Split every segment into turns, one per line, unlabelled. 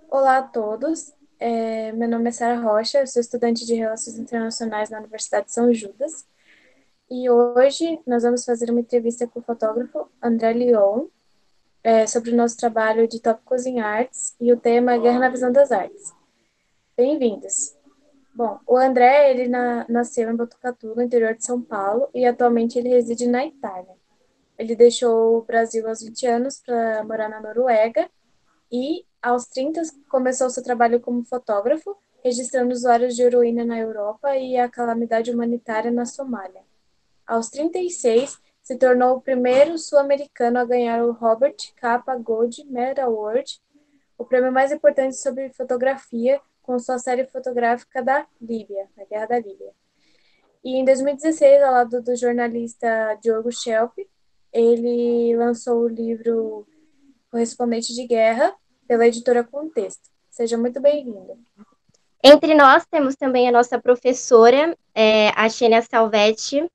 Olá a todos. Meu nome é Sara Rocha, eu sou estudante de Relações Internacionais na Universidade de São Judas. E hoje nós vamos fazer uma entrevista com o fotógrafo André Lyon, sobre o nosso trabalho de tópicos em artes e o tema é Guerra na Visão das Artes. Bem-vindos. Bom, o André, ele nasceu em Botucatu, no interior de São Paulo, e atualmente ele reside na Itália. Ele deixou o Brasil aos 20 anos para morar na Noruega e, aos 30, começou seu trabalho como fotógrafo, registrando usuários de heroína na Europa e a calamidade humanitária na Somália. Aos 36, se tornou o primeiro sul-americano a ganhar o Robert Capa Gold Medal Award, o prêmio mais importante sobre fotografia, com sua série fotográfica da Líbia, da Guerra da Líbia. E em 2016, ao lado do jornalista Diogo Schelp, ele lançou o livro Correspondente de Guerra, pela editora Contexto. Seja muito bem-vindo.
Entre nós temos também a nossa professora, a Xênia Salvetti.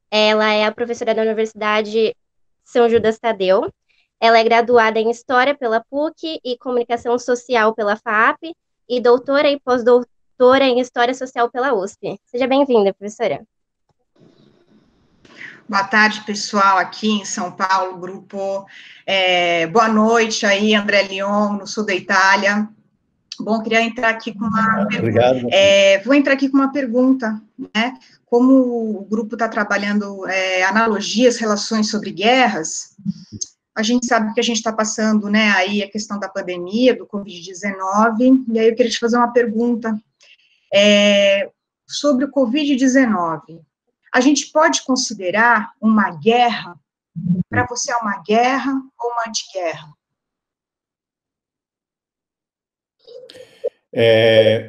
Ela é a professora da Universidade São Judas Tadeu. Ela é graduada em História pela PUC e Comunicação Social pela FAP e doutora e pós-doutora em História Social pela USP. Seja bem-vinda, professora.
Boa tarde, pessoal, aqui em São Paulo, grupo. Boa noite aí, André Lyon, no sul da Itália. Bom, queria entrar aqui com uma pergunta. Vou entrar aqui com uma pergunta, né? Como o grupo está trabalhando analogias, relações sobre guerras, a gente sabe que a gente está passando, né, aí a questão da pandemia, do Covid-19, e aí eu queria te fazer uma pergunta sobre o Covid-19. A gente pode considerar uma guerra? Para você é uma guerra ou uma antiguerra?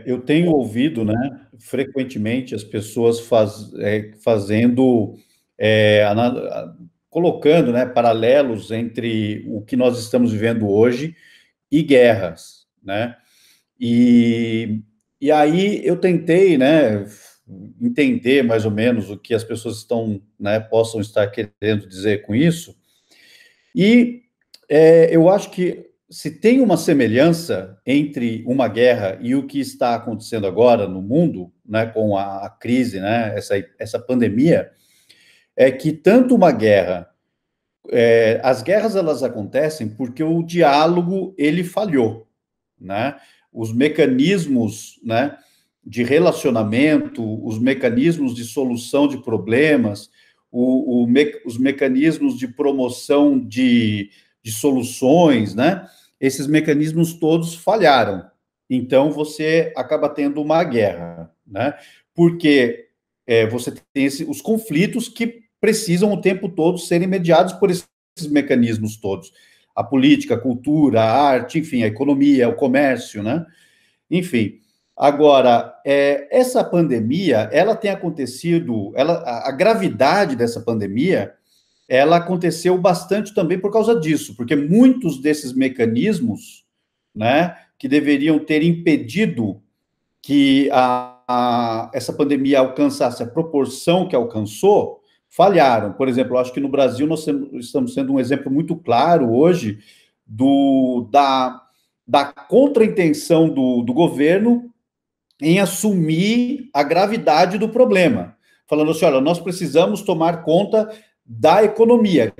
Eu tenho ouvido, né, frequentemente as pessoas fazendo, colocando, né, paralelos entre o que nós estamos vivendo hoje e guerras, né? E aí eu tentei, né, entender mais ou menos o que as pessoas possam estar querendo dizer com isso. E eu acho que se tem uma semelhança entre uma guerra e o que está acontecendo agora no mundo, né, com a crise, né, essa pandemia, é que tanto uma guerra, as guerras elas acontecem porque o diálogo ele falhou, né? Os mecanismos, né, de relacionamento, os mecanismos de solução de problemas, os mecanismos de promoção de soluções, né? Esses mecanismos todos falharam. Então, você acaba tendo uma guerra, né? Porque você tem os conflitos que precisam o tempo todo serem mediados por esses mecanismos todos. A política, a cultura, a arte, enfim, a economia, o comércio, né? Enfim, agora, essa pandemia, ela tem acontecido, a gravidade dessa pandemia, ela aconteceu bastante também por causa disso, porque muitos desses mecanismos, né, que deveriam ter impedido que essa pandemia alcançasse a proporção que alcançou, falharam. Por exemplo, eu acho que no Brasil nós estamos sendo um exemplo muito claro hoje da contra-intenção do governo em assumir a gravidade do problema, falando assim, olha, nós precisamos tomar conta da economia,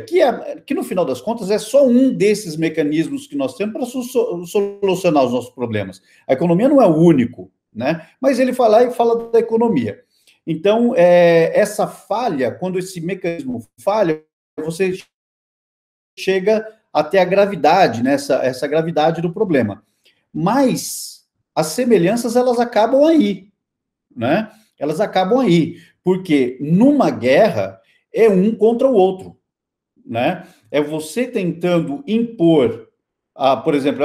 que no final das contas é só um desses mecanismos que nós temos para solucionar os nossos problemas. A economia não é o único, né? Mas ele fala da economia. Então, essa falha, quando esse mecanismo falha, você chega até a gravidade, né? Essa gravidade do problema. Mas as semelhanças, elas acabam aí, né? Elas acabam aí, porque numa guerra é um contra o outro, né? É você tentando impor, por exemplo,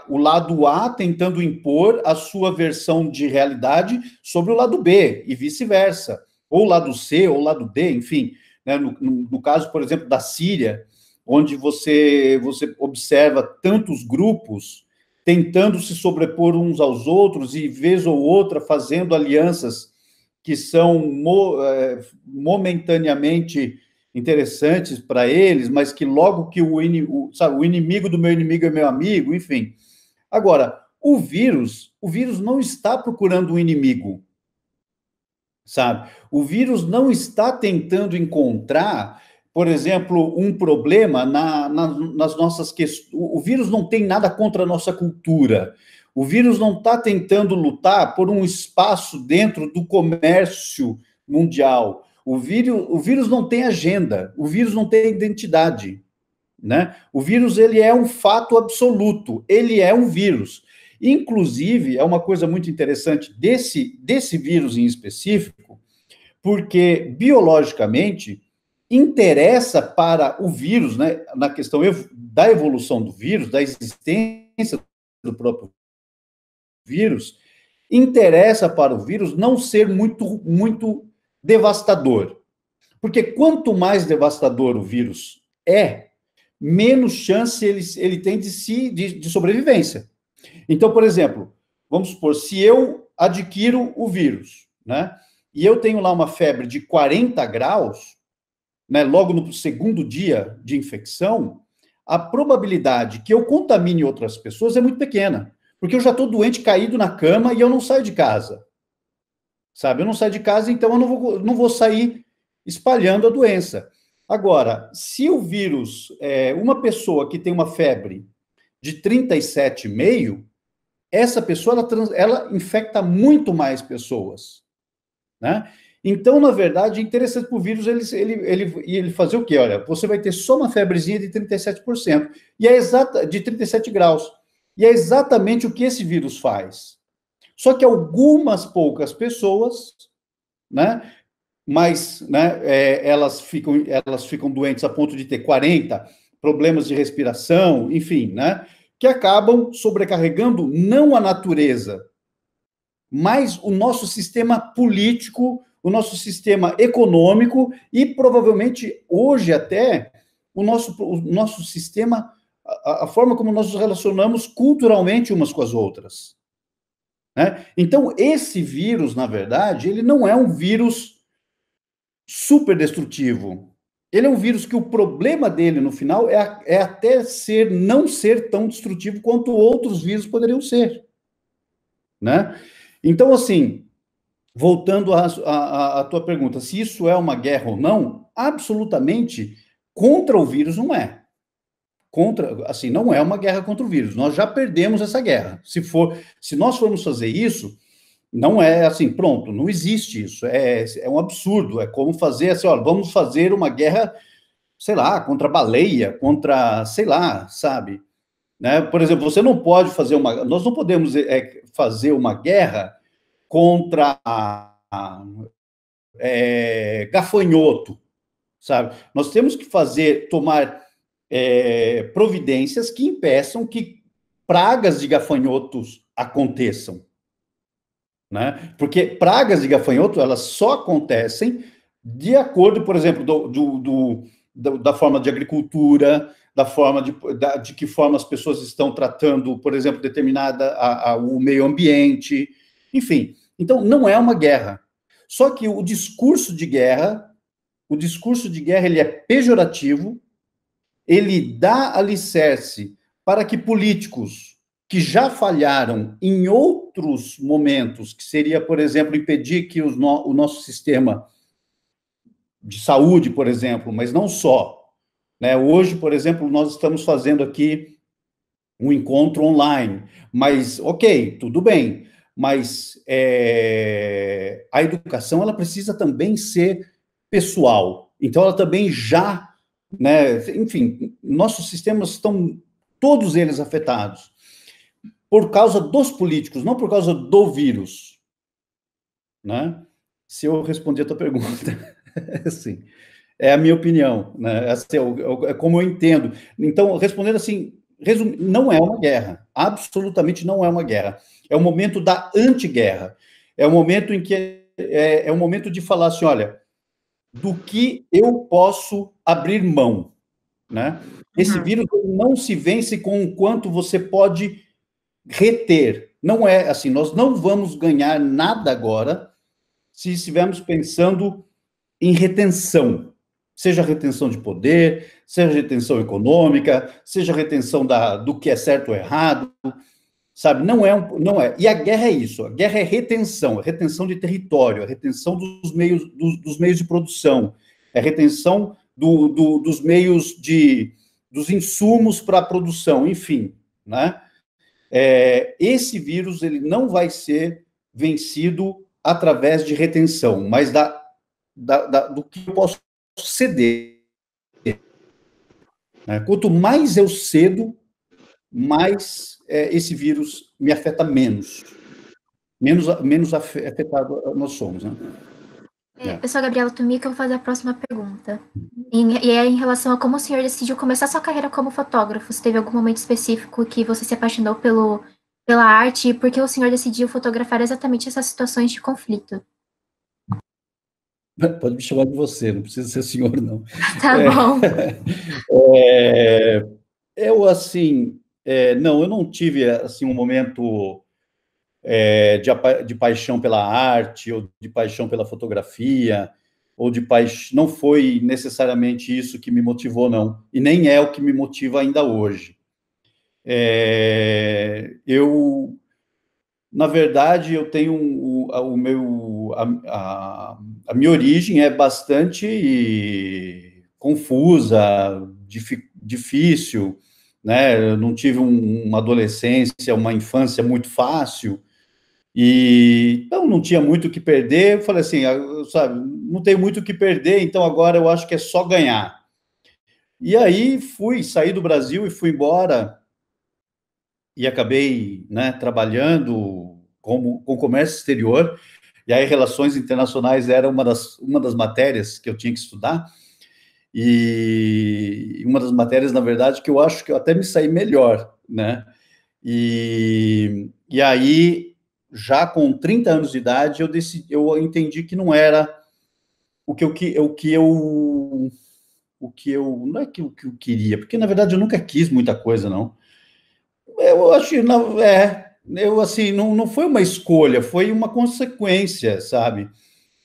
o lado A tentando impor a sua versão de realidade sobre o lado B, e vice-versa, ou o lado C, ou o lado D, enfim, né? No caso, por exemplo, da Síria, onde você observa tantos grupos tentando se sobrepor uns aos outros e, vez ou outra, fazendo alianças que são momentaneamente interessantes para eles, mas que logo que o inimigo do meu inimigo é meu amigo, enfim. Agora, O vírus não está procurando um inimigo, sabe? O vírus não está tentando encontrar, por exemplo, um problema nas nossas questões. O vírus não tem nada contra a nossa cultura. O vírus não está tentando lutar por um espaço dentro do comércio mundial. O vírus não tem agenda, o vírus não tem identidade, né? O vírus, ele é um fato absoluto, ele é um vírus. Inclusive, é uma coisa muito interessante desse vírus em específico, porque, biologicamente, interessa para o vírus, né, na questão da evolução do vírus, da existência do próprio vírus, interessa para o vírus não ser muito devastador. Porque quanto mais devastador o vírus menos chance ele tem de sobrevivência. Então, por exemplo, vamos supor, se eu adquiro o vírus, né, e eu tenho lá uma febre de 40 graus, né, logo no segundo dia de infecção, a probabilidade que eu contamine outras pessoas é muito pequena, porque eu já estou doente, caído na cama, e eu não saio de casa, sabe? Eu não saio de casa, então eu não vou sair espalhando a doença. Agora, se o vírus, uma pessoa que tem uma febre de 37,5, essa pessoa, ela infecta muito mais pessoas, né? Então, na verdade, é interessante para o vírus ele fazer o quê? Olha, você vai ter só uma febrezinha de 37%, de 37 graus. E é exatamente o que esse vírus faz. Só que algumas poucas pessoas, né, mas, né, elas ficam doentes a ponto de ter 40, problemas de respiração, enfim, né, que acabam sobrecarregando não a natureza, mas o nosso sistema político, o nosso sistema econômico e, provavelmente, hoje até, o nosso sistema, a forma como nós nos relacionamos culturalmente umas com as outras, né? Então, esse vírus, na verdade, ele não é um vírus super destrutivo. Ele é um vírus que o problema dele, no final, é até não ser tão destrutivo quanto outros vírus poderiam ser, né? Então, assim, voltando à tua pergunta, se isso é uma guerra ou não, absolutamente contra o vírus não é. Assim, não é uma guerra contra o vírus. Nós já perdemos essa guerra. Se nós formos fazer isso, não é assim, pronto, não existe isso. É um absurdo. É como fazer assim, olha, vamos fazer uma guerra, sei lá, contra a baleia, contra, sei lá, sabe? Né? Por exemplo, nós não podemos fazer uma guerra contra gafanhoto, sabe? Nós temos que tomar providências que impeçam que pragas de gafanhotos aconteçam, né? Porque pragas de gafanhoto, elas só acontecem de acordo, por exemplo, da forma de agricultura, da forma de que forma as pessoas estão tratando, por exemplo, o meio ambiente, enfim. Então, não é uma guerra. Só que o discurso de guerra, ele é pejorativo, ele dá alicerce para que políticos que já falharam em outros momentos, que seria, por exemplo, impedir que o nosso sistema de saúde, por exemplo, mas não só, né? Hoje, por exemplo, nós estamos fazendo aqui um encontro online, mas, ok, tudo bem, mas a educação, ela precisa também ser pessoal, então ela também já, né, enfim, nossos sistemas estão, todos eles afetados, por causa dos políticos, não por causa do vírus, né? Se eu respondi a tua pergunta, assim, é a minha opinião, né? Assim, é como eu entendo. Então, respondendo assim, não é uma guerra, absolutamente não é uma guerra. É o momento da antiguerra. É o momento em que é o momento de falar assim, olha, do que eu posso abrir mão, né? Esse vírus não se vence com o quanto você pode reter. Não é assim, nós não vamos ganhar nada agora se estivermos pensando em retenção, seja retenção de poder, seja retenção econômica, seja retenção do que é certo ou errado, sabe? Não é. E a guerra é isso. A guerra é retenção de território, a retenção dos meios de produção, é retenção dos meios dos insumos para a produção, enfim, né? Esse vírus ele não vai ser vencido através de retenção, mas do que eu posso ceder. Né? Quanto mais eu cedo, mais esse vírus me afeta menos. Menos afetado nós somos. Né?
Eu sou a Gabriela Tumica, eu vou fazer a próxima pergunta. E é em relação a como o senhor decidiu começar sua carreira como fotógrafo. Se teve algum momento específico que você se apaixonou pela arte e por que o senhor decidiu fotografar exatamente essas situações de conflito?
Pode me chamar de você, não precisa ser senhor, não.
Tá bom.
Eu, assim, não, eu não tive, assim, um momento de paixão pela arte, ou de paixão pela fotografia, ou de paixão, não foi necessariamente isso que me motivou, não, e nem é o que me motiva ainda hoje. Na verdade, eu tenho a minha origem é bastante confusa, difícil, né? Eu não tive uma adolescência, uma infância muito fácil, e então não tinha muito o que perder. Eu falei assim, sabe, não tenho muito o que perder, então agora eu acho que é só ganhar. E aí saí do Brasil e fui embora, e acabei, né, trabalhando com comércio exterior, e aí relações internacionais era uma das matérias que eu tinha que estudar, e uma das matérias, na verdade, que eu acho que eu até me saí melhor, né? E aí, já com 30 anos de idade, eu entendi que não era o que eu não é que eu queria, porque, na verdade, eu nunca quis muita coisa, não. Eu acho que assim, não foi uma escolha, foi uma consequência, sabe?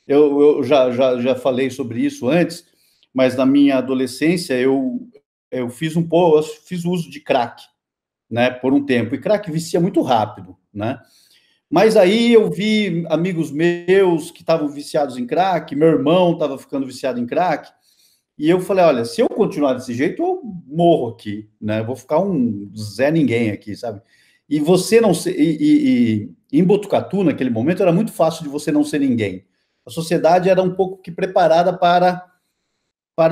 Eu já falei sobre isso antes, mas na minha adolescência eu fiz uso de crack, né, por um tempo, e crack vicia muito rápido, né? Mas aí eu vi amigos meus que estavam viciados em crack, meu irmão estava ficando viciado em crack, e eu falei, olha, se eu continuar desse jeito, eu morro aqui, né? Vou ficar um Zé Ninguém aqui, sabe? E você não ser... em Botucatu, naquele momento, era muito fácil de você não ser ninguém. A sociedade era um pouco que preparada para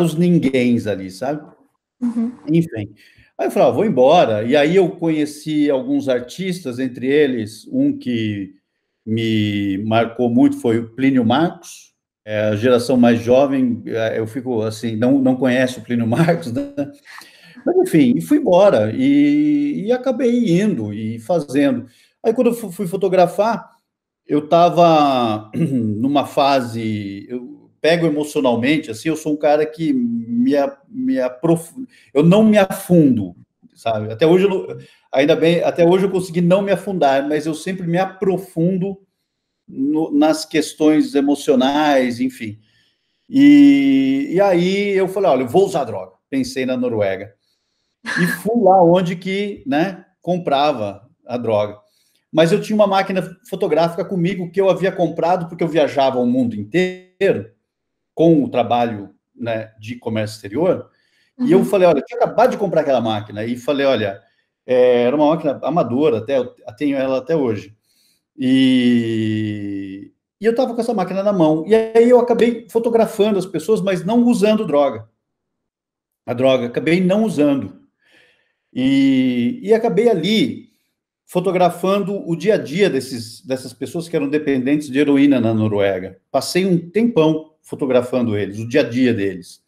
os ninguéms ali, sabe?
Uhum.
Enfim. Aí eu falei, vou embora. E aí eu conheci alguns artistas, entre eles, um que me marcou muito foi o Plínio Marcos. A geração mais jovem, eu fico assim, não conhece o Plínio Marcos, né? Mas, enfim, e fui embora, e acabei indo e fazendo. Aí, quando eu fui fotografar, eu estava numa fase, eu pego emocionalmente, assim, eu sou um cara que eu não me afundo, sabe? Até hoje, ainda bem, até hoje eu consegui não me afundar, mas eu sempre me aprofundo nas questões emocionais, enfim. E aí eu falei, olha, eu vou usar droga. Pensei na Noruega. E fui lá onde que, né, comprava a droga. Mas eu tinha uma máquina fotográfica comigo que eu havia comprado porque eu viajava o mundo inteiro com o trabalho, né, de comércio exterior. Uhum. E eu falei, olha, eu tinha acabado de comprar aquela máquina. E falei, olha, era uma máquina amadora, eu tenho ela até hoje. E eu estava com essa máquina na mão. E aí eu acabei fotografando as pessoas, mas não usando a droga, acabei não usando. E acabei ali fotografando o dia a dia dessas pessoas que eram dependentes de heroína na Noruega. Passei um tempão fotografando eles, o dia a dia deles.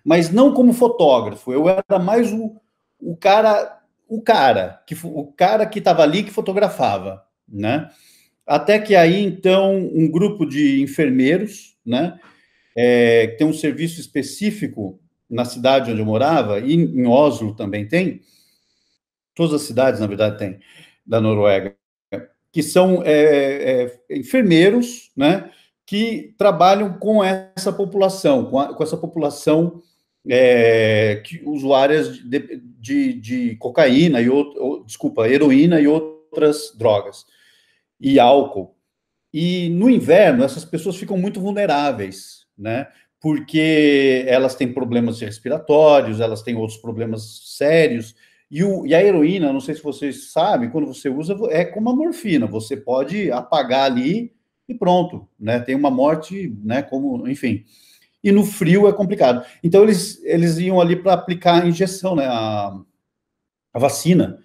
Mas não como fotógrafo, eu era mais o cara que estava ali que fotografava, né? Até que aí, então, um grupo de enfermeiros, né, que tem um serviço específico na cidade onde eu morava, e em Oslo também tem, todas as cidades, na verdade, tem, da Noruega, que são enfermeiros, né, que trabalham com essa população, com essa população usuárias de cocaína, heroína e outras drogas e álcool. E no inverno, essas pessoas ficam muito vulneráveis, né? Porque elas têm problemas respiratórios, elas têm outros problemas sérios. E a heroína, não sei se vocês sabem, quando você usa, é como a morfina, você pode apagar ali e pronto, né? Tem uma morte, né? Como, enfim. E no frio é complicado. Então, eles iam ali para aplicar a injeção, né? A vacina.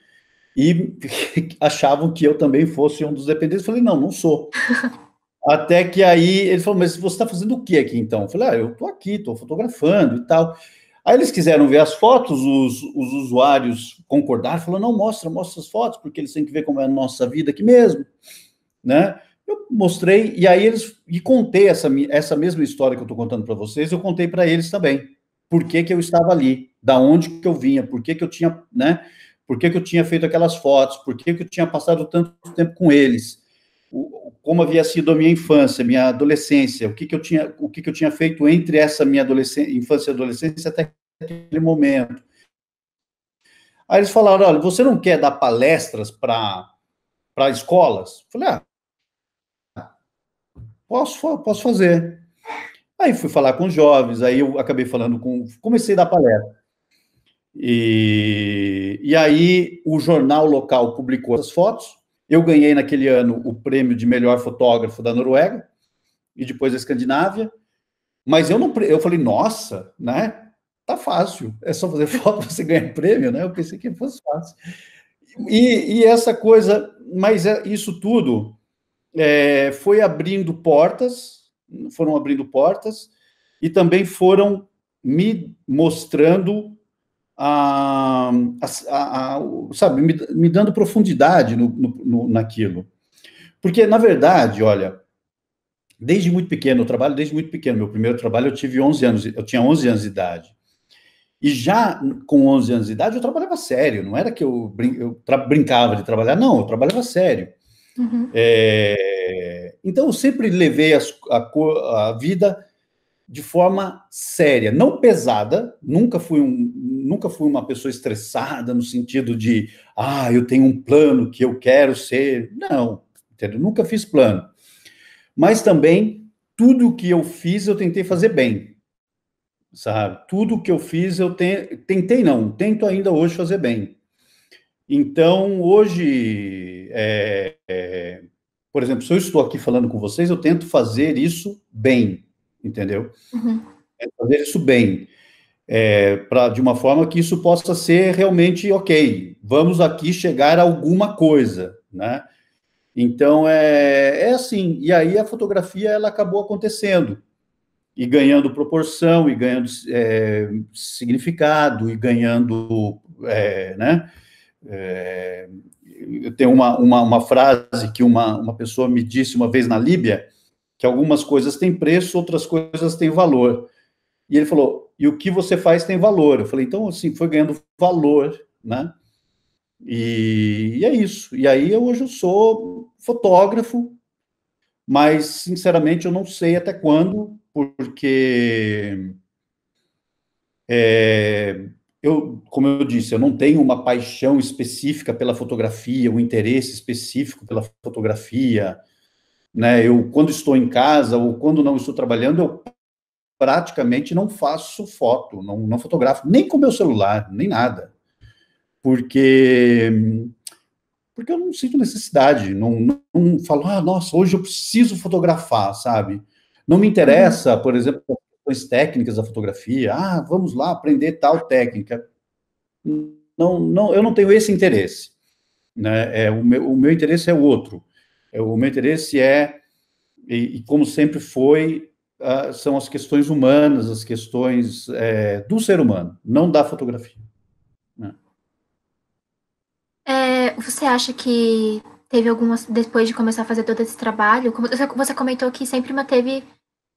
E achavam que eu também fosse um dos dependentes. Eu falei, não, não sou. Até que aí ele falou, mas você está fazendo o que aqui então? Eu falei, eu estou aqui, estou fotografando e tal. Aí eles quiseram ver as fotos, os usuários concordaram, falaram, não, mostra as fotos, porque eles têm que ver como é a nossa vida aqui mesmo, né? Eu mostrei, e aí contei essa mesma história que eu estou contando para vocês, eu contei para eles também. Por que eu estava ali, da onde que eu vinha, por que eu tinha, né? Por que eu tinha feito aquelas fotos, por que eu tinha passado tanto tempo com eles, como havia sido a minha infância, minha adolescência, o que eu tinha feito entre essa minha infância e adolescência até aquele momento. Aí eles falaram, olha, você não quer dar palestras para escolas? Eu falei, posso fazer. Aí fui falar com os jovens, aí eu acabei comecei a dar palestra. E aí o jornal local publicou as fotos, eu ganhei naquele ano o prêmio de melhor fotógrafo da Noruega e depois da Escandinávia, mas eu falei, nossa, né? Tá fácil, é só fazer foto, você ganha prêmio, né? Eu pensei que fosse fácil. E essa coisa, mas isso tudo foram abrindo portas, e também foram me mostrando sabe, me dando profundidade naquilo. Porque, na verdade, olha, desde muito pequeno, meu primeiro trabalho eu tinha 11 anos de idade. E já com 11 anos de idade eu trabalhava sério, não era que eu brincava de trabalhar, não, eu trabalhava sério.
Uhum.
Então eu sempre levei a vida de forma séria, não pesada, nunca fui uma pessoa estressada no sentido de, eu tenho um plano que eu quero ser, não, entendeu? Nunca fiz plano. Mas também, tudo que eu fiz, eu tentei fazer bem, sabe? Tudo que eu fiz, tento ainda hoje fazer bem. Então, hoje, por exemplo, se eu estou aqui falando com vocês, eu tento fazer isso bem, entendeu?
Uhum.
Fazer isso bem, de uma forma que isso possa ser realmente ok. Vamos aqui chegar a alguma coisa, né? Então, assim. E aí a fotografia, ela acabou acontecendo, e ganhando proporção, e ganhando significado, e ganhando, né? Eu tenho uma frase que uma pessoa me disse uma vez na Líbia, que algumas coisas têm preço, outras coisas têm valor. E ele falou, e o que você faz tem valor. Eu falei, então, assim, foi ganhando valor, né? E é isso. E aí, hoje eu sou fotógrafo, mas, sinceramente, eu não sei até quando, porque, como eu disse, eu não tenho uma paixão específica pela fotografia, um interesse específico pela fotografia, né? Quando estou em casa ou quando não estou trabalhando, eu praticamente não faço foto, não fotografo, nem com meu celular, nem nada, porque eu não sinto necessidade, não falo, nossa, hoje eu preciso fotografar, sabe? Não me interessa, por exemplo, as questões técnicas da fotografia, vamos lá aprender tal técnica. Não, eu não tenho esse interesse, né? O meu interesse é o outro. O meu interesse e como sempre foi, são as questões humanas, as questões do ser humano, não da fotografia. Né?
Você acha que teve depois de começar a fazer todo esse trabalho, como você comentou que sempre manteve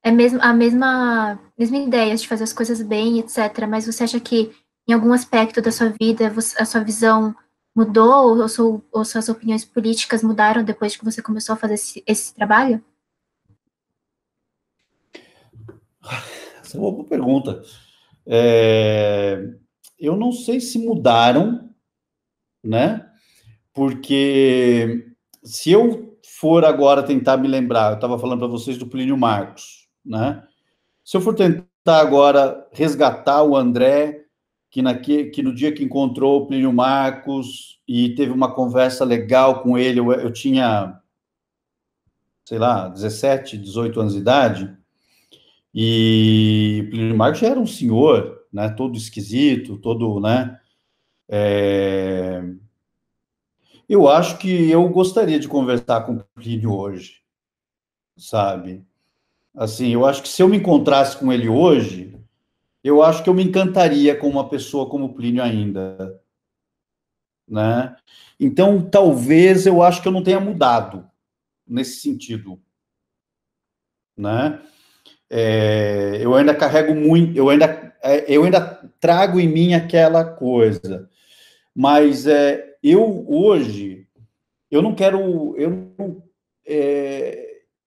a mesma ideia de fazer as coisas bem, etc. Mas você acha que em algum aspecto da sua vida a sua visão mudou ou suas opiniões políticas mudaram depois que você começou a fazer esse trabalho?
Essa é uma boa pergunta. Eu não sei se mudaram, né? porque se eu for agora tentar me lembrar, eu estava falando para vocês do Plínio Marcos, né? Se eu for tentar agora resgatar o André, que no dia que encontrou o Plínio Marcos e teve uma conversa legal com ele, eu tinha, sei lá, 17, 18 anos de idade, e o Plínio Marcos já era um senhor, né? Todo esquisito, todo, né? Eu acho que eu gostaria de conversar com o Plínio hoje, sabe? Assim, eu acho que se eu me encontrasse com ele hoje, eu acho que eu me encantaria com uma pessoa como o Plínio ainda, né? Então, talvez eu acho que eu não tenha mudado nesse sentido, né? Eu ainda carrego muito, eu ainda trago em mim aquela coisa, mas eu hoje eu não quero,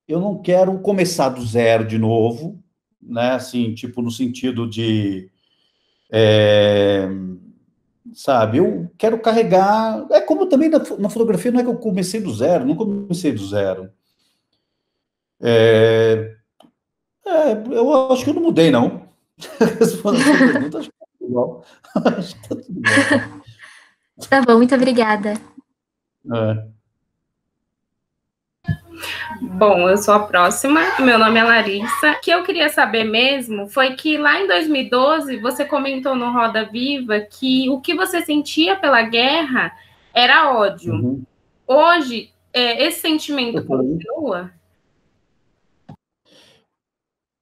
eu não quero começar do zero de novo, né? Assim, tipo, no sentido de, sabe, eu quero carregar. É como também na fotografia, não é que eu comecei do zero, não comecei do zero. Eu acho que eu não mudei, não. Respondendo a sua pergunta, acho que tá tudo igual. Acho que tá tudo igual.
Tá bom, muito obrigada.
Bom, eu sou a próxima, meu nome é Larissa. O que eu queria saber mesmo foi que lá em 2012 você comentou no Roda Viva que o que você sentia pela guerra era ódio.
Uhum.
Hoje, esse sentimento continua?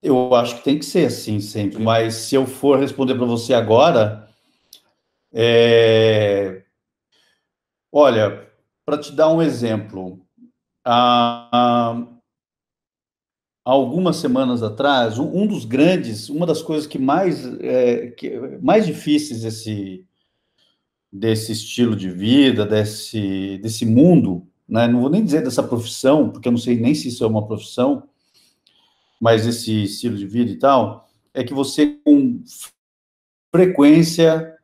Eu acho que tem que ser assim sempre, mas se eu for responder para você agora, olha, para te dar um exemplo, há algumas semanas atrás, uma das coisas que mais difíceis desse estilo de vida, desse mundo, né? Não vou nem dizer dessa profissão, porque eu não sei nem se isso é uma profissão, mas esse estilo de vida e tal, é que você, com frequência,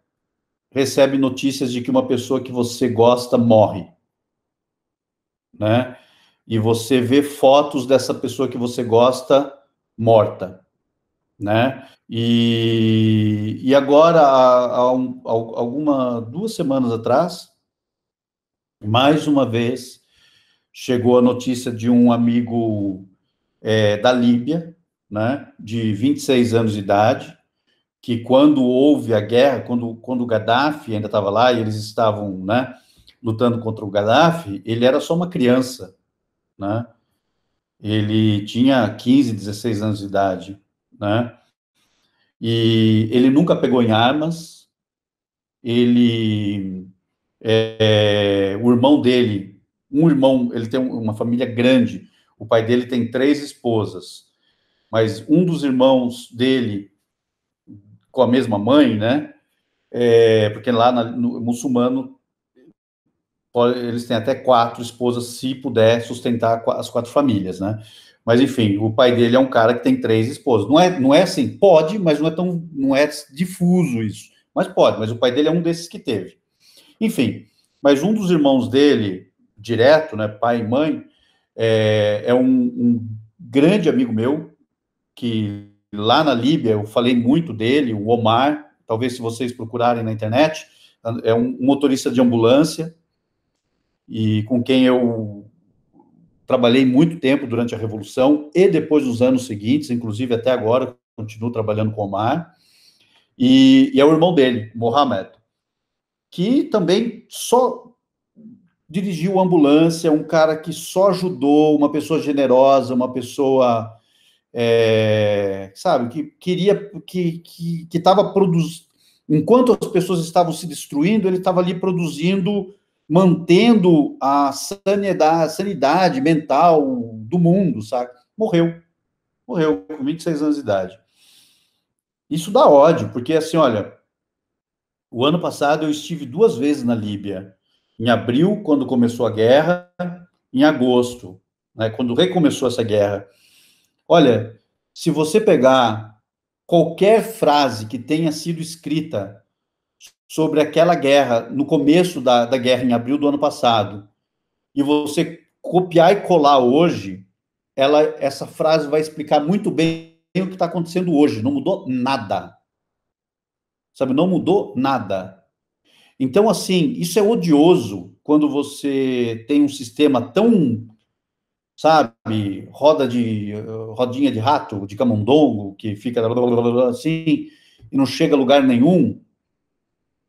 recebe notícias de que uma pessoa que você gosta morre, né? E você vê fotos dessa pessoa que você gosta morta, né? E agora, há 2 semanas atrás, mais uma vez, chegou a notícia de um amigo da Líbia, né, de 26 anos de idade, que quando houve a guerra, quando o Gaddafi ainda estava lá e eles estavam, né, lutando contra o Gaddafi, ele era só uma criança, né? Ele tinha 15, 16 anos de idade, né? E ele nunca pegou em armas. O irmão dele, ele tem uma família grande. O pai dele tem 3 esposas, mas um dos irmãos dele, com a mesma mãe, né? Porque lá no muçulmano eles têm até 4 esposas, se puder sustentar as 4 famílias, né? Mas, enfim, o pai dele é um cara que tem 3 esposas. Não é assim, pode, mas não é difuso isso. Mas pode, mas o pai dele é um desses que teve. Enfim, mas um dos irmãos dele, direto, né, pai e mãe, é um grande amigo meu, que lá na Líbia, eu falei muito dele, o Omar, talvez se vocês procurarem na internet, é um motorista de ambulância, e com quem eu trabalhei muito tempo durante a Revolução e depois nos anos seguintes, inclusive até agora, continuo trabalhando com o Omar, e é o irmão dele, Mohamed, que também só dirigiu ambulância, um cara que só ajudou, uma pessoa generosa, uma pessoa, sabe, que queria, que estava produzindo, enquanto as pessoas estavam se destruindo, ele estava ali produzindo, mantendo a sanidade mental do mundo, sabe? Morreu com 26 anos de idade. Isso dá ódio, porque assim, olha, o ano passado eu estive 2 vezes na Líbia, em abril, quando começou a guerra, em agosto, né, quando recomeçou essa guerra. Olha, se você pegar qualquer frase que tenha sido escrita sobre aquela guerra, no começo da guerra, em abril do ano passado, e você copiar e colar hoje, essa frase vai explicar muito bem o que está acontecendo hoje. Não mudou nada. Sabe, não mudou nada. Então, assim, isso é odioso quando você tem um sistema tão, sabe, rodinha de rato, de camundongo, que fica assim, e não chega a lugar nenhum,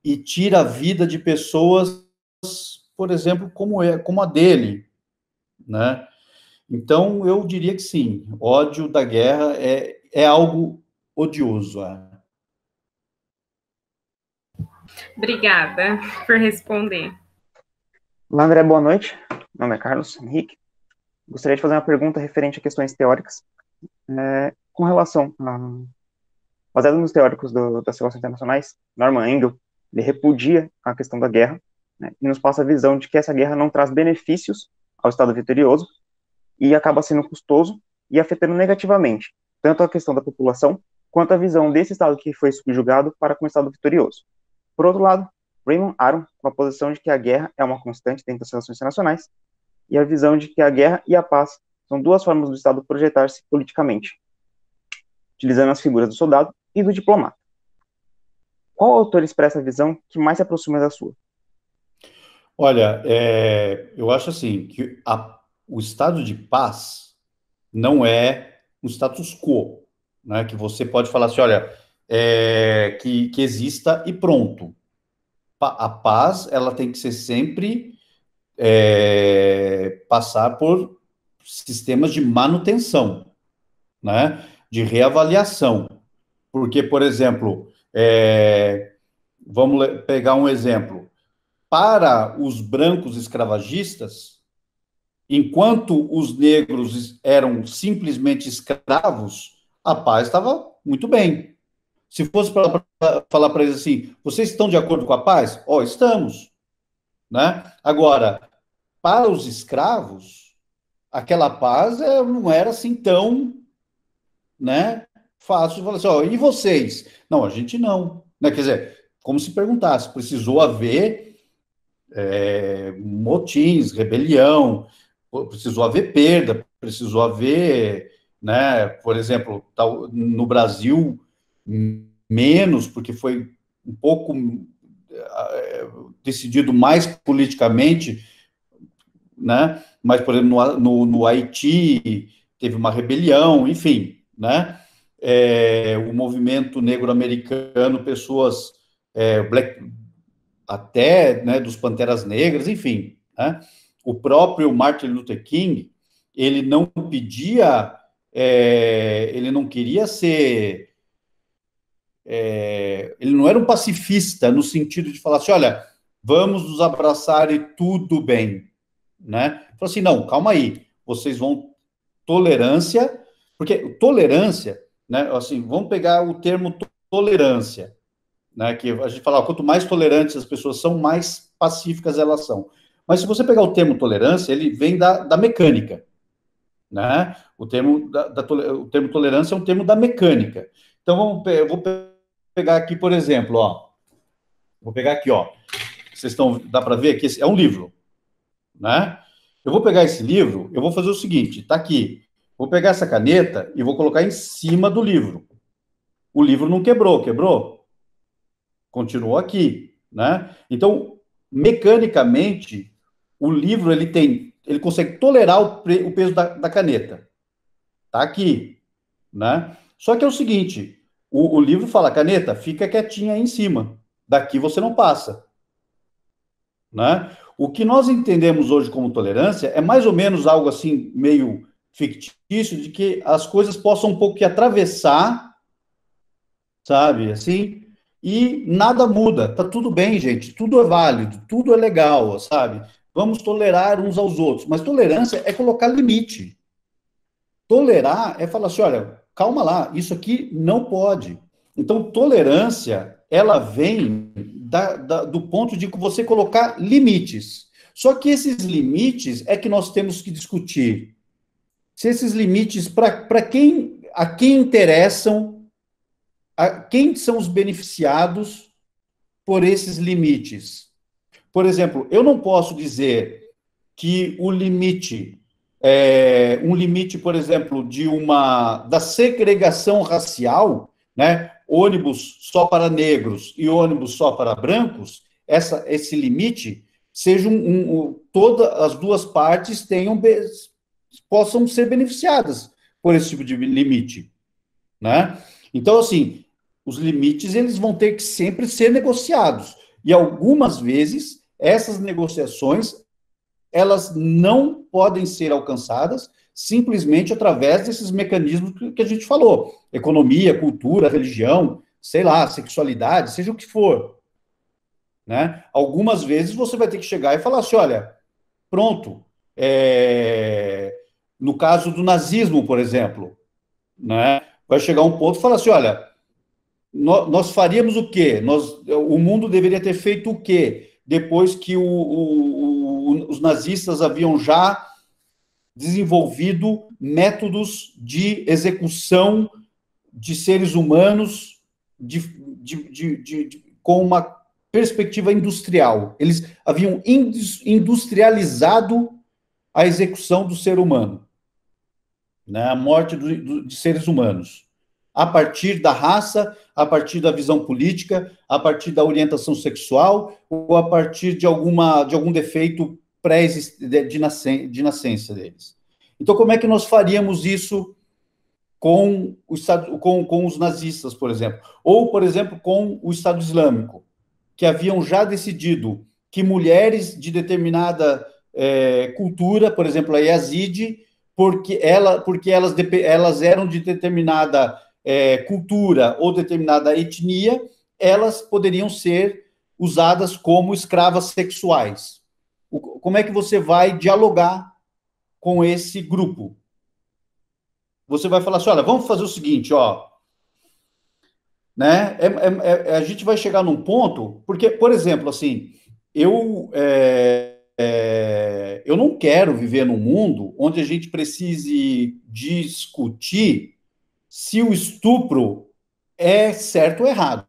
e tira a vida de pessoas, por exemplo, como a dele, né? Então, eu diria que sim, ódio da guerra é algo odioso.
Obrigada por responder.
Olá, André, boa noite. Meu nome é Carlos Henrique. Gostaria de fazer uma pergunta referente a questões teóricas. Com relação baseado nos teóricos das relações internacionais, Norman Engel, ele repudia a questão da guerra, né, e nos passa a visão de que essa guerra não traz benefícios ao Estado vitorioso e acaba sendo custoso e afetando negativamente tanto a questão da população quanto a visão desse Estado que foi subjugado para com o Estado vitorioso. Por outro lado, Raymond Aron, com a posição de que a guerra é uma constante dentro das relações internacionais e a visão de que a guerra e a paz são duas formas do Estado projetar-se politicamente, utilizando as figuras do soldado e do diplomata. Qual autor expressa a visão que mais se aproxima da sua?
Olha, eu acho assim, que o estado de paz não é um status quo, né, que você pode falar assim, olha, que exista e pronto. A paz, ela tem que ser sempre passar por sistemas de manutenção, né, de reavaliação. Porque, por exemplo, vamos pegar um exemplo. Para os brancos escravagistas, enquanto os negros eram simplesmente escravos, a paz estava muito bem. Se fosse para falar para eles assim, vocês estão de acordo com a paz? Estamos. Né? Agora, para os escravos, aquela paz não era assim tão, né, fácil de falar assim, e vocês? Não, a gente não. Né? Quer dizer, como se perguntasse, precisou haver motins, rebelião, precisou haver perda, precisou haver, né, por exemplo, no Brasil, menos, porque foi um pouco decidido mais politicamente, né, mas, por exemplo, no Haiti teve uma rebelião, enfim, né, o movimento negro-americano, pessoas até, né, dos Panteras Negras, enfim, né? O próprio Martin Luther King, ele não pedia, ele não queria ser, ele não era um pacifista no sentido de falar assim, olha, vamos nos abraçar e tudo bem, né? Falou assim, não, calma aí, vocês vão tolerância, porque tolerância, né, assim, vamos pegar o termo tolerância, né, que a gente fala, quanto mais tolerantes as pessoas são, mais pacíficas elas são. Mas se você pegar o termo tolerância, ele vem da mecânica, né? O termo tolerância é um termo da mecânica. Então, eu vou pegar aqui, por exemplo, vou pegar aqui, vocês dá para ver aqui, é um livro, né? Eu vou pegar esse livro, eu vou fazer o seguinte, tá aqui, vou pegar essa caneta e vou colocar em cima do livro. O livro não quebrou, quebrou? Continuou aqui, né? Então, mecanicamente, o livro ele consegue tolerar o peso da caneta. Tá aqui, né? Só que é o seguinte, o livro fala, caneta, fica quietinha aí em cima. Daqui você não passa, né? O que nós entendemos hoje como tolerância é mais ou menos algo assim meio fictício de que as coisas possam um pouco que atravessar, sabe? Assim, e nada muda, tá tudo bem, gente, tudo é válido, tudo é legal, sabe? Vamos tolerar uns aos outros, mas tolerância é colocar limite. Tolerar é falar assim, olha, calma lá, isso aqui não pode. Então, tolerância, ela vem do ponto de você colocar limites. Só que esses limites é que nós temos que discutir. Se esses limites, a quem interessam, quem são os beneficiados por esses limites. Por exemplo, eu não posso dizer que o limite, um limite, por exemplo, da segregação racial, né? Ônibus só para negros e ônibus só para brancos, esse limite seja todas as duas partes possam ser beneficiadas por esse tipo de limite, né? Então, assim, os limites eles vão ter que sempre ser negociados e algumas vezes essas negociações elas não podem ser alcançadas simplesmente através desses mecanismos que a gente falou, economia, cultura, religião, sei lá, sexualidade, seja o que for, né? Algumas vezes você vai ter que chegar e falar assim, olha, pronto, no caso do nazismo, por exemplo, né? Vai chegar um ponto e falar assim, olha, nós faríamos o quê? O mundo deveria ter feito o quê? Depois que os nazistas haviam já desenvolvido métodos de execução de seres humanos com uma perspectiva industrial. Eles haviam industrializado a execução do ser humano, né? A morte de seres humanos, a partir da raça, a partir da visão política, a partir da orientação sexual, ou a partir de algum defeito de nascença deles. Então, como é que nós faríamos isso com os nazistas, por exemplo? Ou, por exemplo, com o Estado Islâmico, que haviam já decidido que mulheres de determinada cultura, por exemplo, a Yazidi, porque elas eram de determinada cultura ou determinada etnia, elas poderiam ser usadas como escravas sexuais. Como é que você vai dialogar com esse grupo? Você vai falar assim, olha, vamos fazer o seguinte, ó, né? A gente vai chegar num ponto, porque, por exemplo, assim, eu não quero viver num mundo onde a gente precise discutir se o estupro é certo ou errado.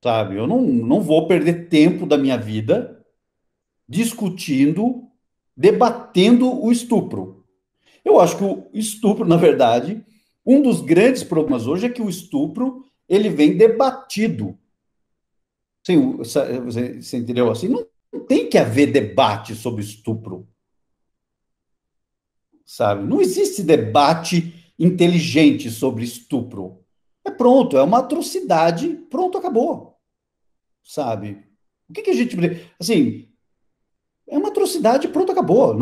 Sabe? Eu não vou perder tempo da minha vida discutindo, debatendo o estupro. Eu acho que o estupro, na verdade, um dos grandes problemas hoje é que o estupro, ele vem debatido. Você entendeu? Assim, não tem que haver debate sobre estupro. Sabe? Não existe debate inteligente sobre estupro. Pronto, é uma atrocidade, pronto, acabou. Sabe? O que a gente... Assim, é uma atrocidade, pronto, acabou.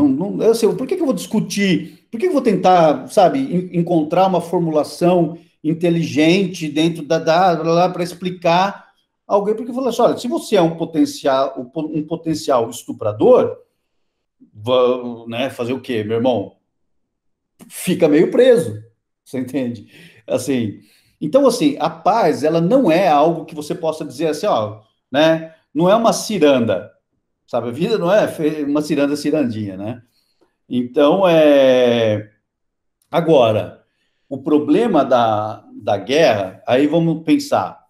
Por que eu vou discutir? Por que eu vou tentar, sabe, encontrar uma formulação inteligente dentro para explicar alguém? Porque eu falo assim, olha, se você é um potencial estuprador, né, fazer o quê, meu irmão? Fica meio preso, você entende? Assim, então, assim, a paz, ela não é algo que você possa dizer assim, ó, né? Não é uma ciranda, sabe? A vida não é uma cirandinha, né? Então, agora, o problema da guerra, aí vamos pensar,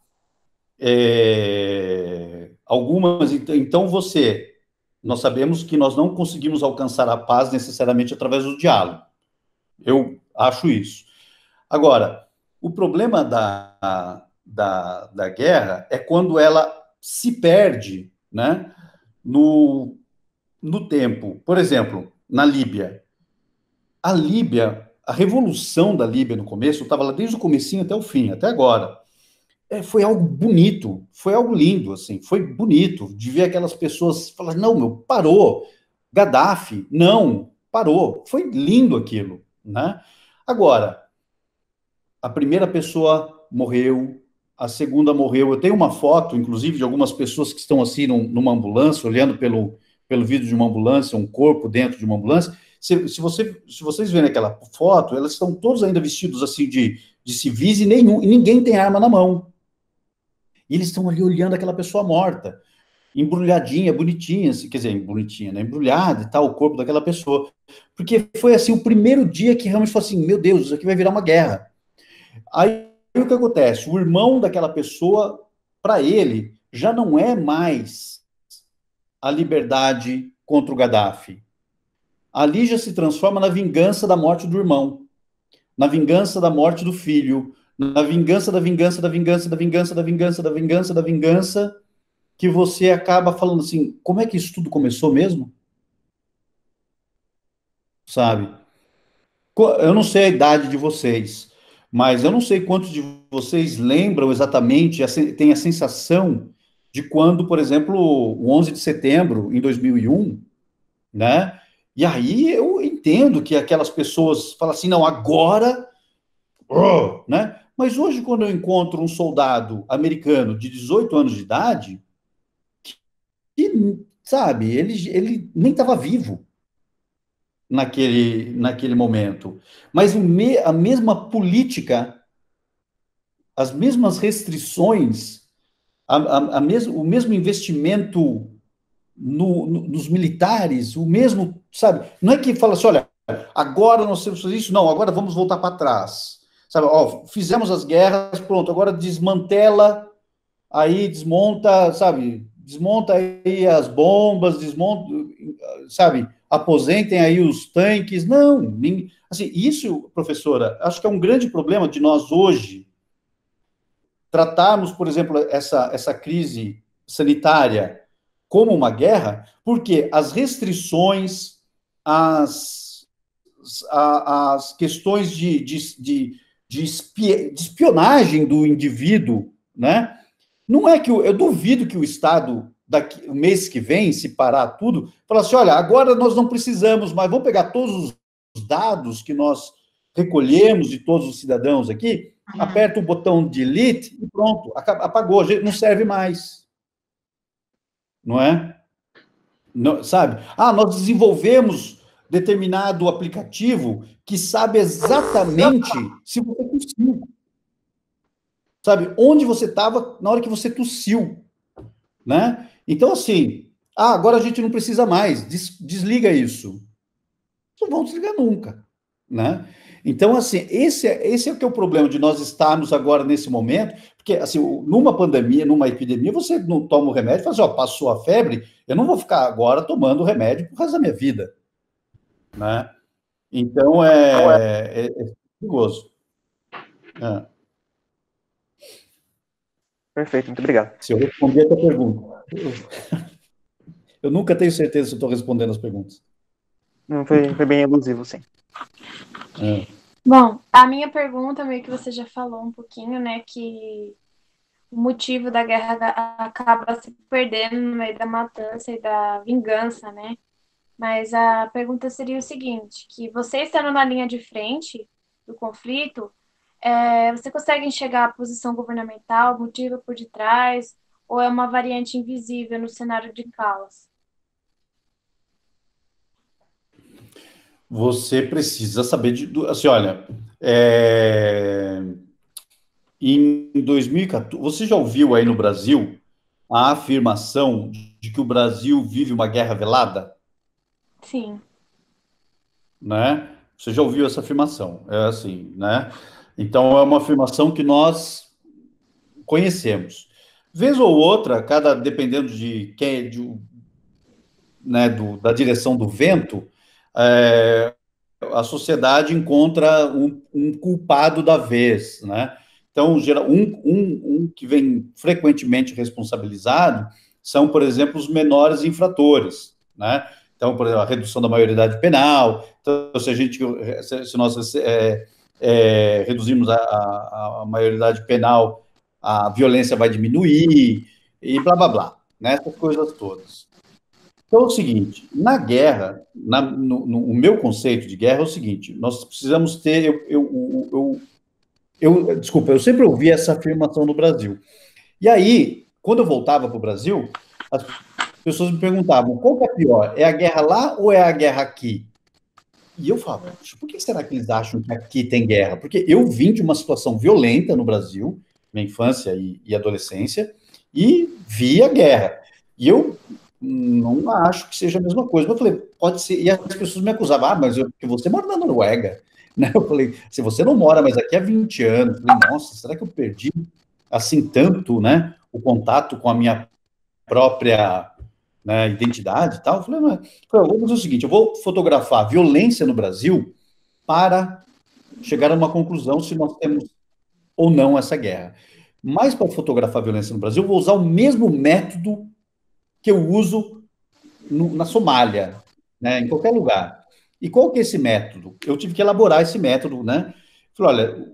então nós sabemos que nós não conseguimos alcançar a paz necessariamente através do diálogo. Eu acho isso. Agora, o problema da guerra é quando ela se perde, né, no tempo. Por exemplo, na Líbia. A revolução da Líbia no começo, eu estava lá desde o comecinho até o fim, até agora. Foi algo bonito, foi algo lindo, assim, foi bonito de ver aquelas pessoas falar, não, meu, parou. Gaddafi, não, parou. Foi lindo aquilo, né? Agora, a primeira pessoa morreu, a segunda morreu. Eu tenho uma foto, inclusive, de algumas pessoas que estão assim numa ambulância, olhando pelo vidro de uma ambulância, um corpo dentro de uma ambulância. Se vocês verem aquela foto, elas estão todos ainda vestidos assim de civis e ninguém tem arma na mão. E eles estão ali olhando aquela pessoa morta, embrulhadinha, bonitinha, quer dizer, bonitinha, né? Embrulhada e tal, o corpo daquela pessoa. Porque foi assim, o primeiro dia que realmente falou assim, meu Deus, isso aqui vai virar uma guerra. Aí, o que acontece? O irmão daquela pessoa para ele, já não é mais a liberdade contra o Gaddafi. Ali já se transforma na vingança da morte do irmão, na vingança da morte do filho, na vingança da vingança da vingança da vingança da vingança da vingança da vingança, que você acaba falando assim, como é que isso tudo começou mesmo? Sabe? Eu não sei a idade de vocês, mas eu não sei quantos de vocês lembram exatamente, tem a sensação de quando, por exemplo, o 11 de setembro, em 2001, né? E aí eu entendo que aquelas pessoas falam assim, não, agora, né? Mas hoje, quando eu encontro um soldado americano de 18 anos de idade, que, sabe, ele nem estava vivo naquele momento. Mas a mesma política, as mesmas restrições, o mesmo investimento nos militares, o mesmo, sabe? Não é que fala assim, olha, agora nós temos que fazer isso, não, agora vamos voltar para trás. Sabe, ó, fizemos as guerras, pronto, agora desmantela, aí desmonta, sabe? Desmonta aí as bombas, desmonta, sabe? Aposentem aí os tanques. Não, assim, isso, professora, acho que é um grande problema de nós hoje tratarmos, por exemplo, essa crise sanitária como uma guerra, porque as restrições, as questões de espionagem do indivíduo, né? Não é que eu duvido que o Estado, o mês que vem, se parar tudo, falar assim, olha, agora nós não precisamos, mas vamos pegar todos os dados que nós recolhemos de todos os cidadãos aqui, aperta o botão delete e pronto, apagou, não serve mais. Não é? Não, sabe? Nós desenvolvemos determinado aplicativo que sabe exatamente se você tossiu. Sabe? Onde você estava na hora que você tossiu. Né? Então, assim, agora a gente não precisa mais, desliga isso. Não vão desligar nunca. Né? Então, assim, esse é o que é o problema de nós estarmos agora nesse momento, porque, assim, numa pandemia, numa epidemia, você não toma o remédio e fala assim, ó, passou a febre, eu não vou ficar agora tomando o remédio por causa da minha vida, né? Então, é perigoso.
Perfeito, muito obrigado.
Se eu responder a tua pergunta. Eu nunca tenho certeza se eu estou respondendo as perguntas.
Não, foi bem elusivo, sim.
Bom, a minha pergunta, meio que você já falou um pouquinho, né, que o motivo da guerra acaba se perdendo no meio da matança e da vingança, né? Mas a pergunta seria o seguinte, que você estando na linha de frente do conflito, você consegue enxergar a posição governamental, o motivo por detrás, ou é uma variante invisível no cenário de caos?
Você precisa saber assim, olha, em 2014, você já ouviu aí no Brasil a afirmação de que o Brasil vive uma guerra velada?
Sim.
Né? Você já ouviu essa afirmação? É assim, né? Então, é uma afirmação que nós conhecemos. Vez ou outra, dependendo de quem, né, da direção do vento, a sociedade encontra um culpado da vez, né? Então, um que vem frequentemente responsabilizado são, por exemplo, os menores infratores, né? Então, por exemplo, a redução da maioridade penal. Então, se nós reduzirmos a maioridade penal, a violência vai diminuir, e blá, blá, blá, né? Essas coisas todas. Então, é o seguinte, na guerra, no meu conceito de guerra é o seguinte, nós precisamos ter, desculpa, eu sempre ouvi essa afirmação no Brasil. E aí, quando eu voltava para o Brasil, as pessoas me perguntavam, qual que é pior, é a guerra lá ou é a guerra aqui? E eu falava, por que será que eles acham que aqui tem guerra? Porque eu vim de uma situação violenta no Brasil, minha infância e adolescência, e vi a guerra. E eu não acho que seja a mesma coisa. Mas eu falei, pode ser. E as pessoas me acusavam, mas porque você mora na Noruega. Né? Eu falei, se você não mora mais aqui há 20 anos, eu falei, nossa, será que eu perdi assim tanto, né? o contato com a minha própria, né, identidade e tal. Eu falei, eu vou fazer o seguinte, eu vou fotografar a violência no Brasil para chegar a uma conclusão se nós temos ou não essa guerra. Mas para fotografar a violência no Brasil, eu vou usar o mesmo método que eu uso na Somália, né, em qualquer lugar. E qual que é esse método? Eu tive que elaborar esse método, né? Falei, olha,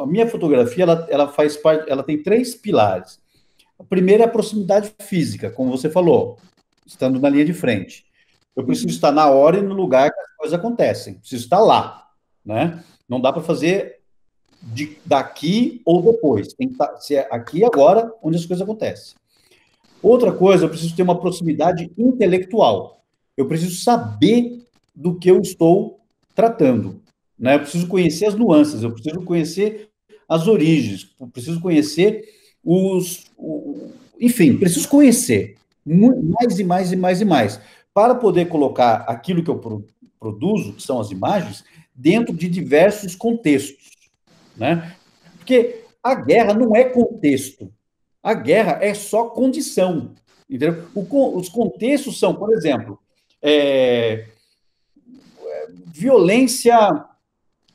a minha fotografia, ela faz parte, ela tem 3 pilares. A primeira é a proximidade física, como você falou, estando na linha de frente. Eu preciso estar na hora e no lugar que as coisas acontecem. Preciso estar lá, né? Não dá para fazer daqui ou depois. Tem que estar, se é aqui e agora, onde as coisas acontecem. Outra coisa, eu preciso ter uma proximidade intelectual. Eu preciso saber do que eu estou tratando, né? Eu preciso conhecer as nuances, eu preciso conhecer as origens, eu preciso conhecer enfim, preciso conhecer mais e mais e mais e mais, para poder colocar aquilo que eu produzo, que são as imagens, dentro de diversos contextos, né? Porque a guerra não é contexto, a guerra é só condição, entendeu? Os contextos são, por exemplo, violência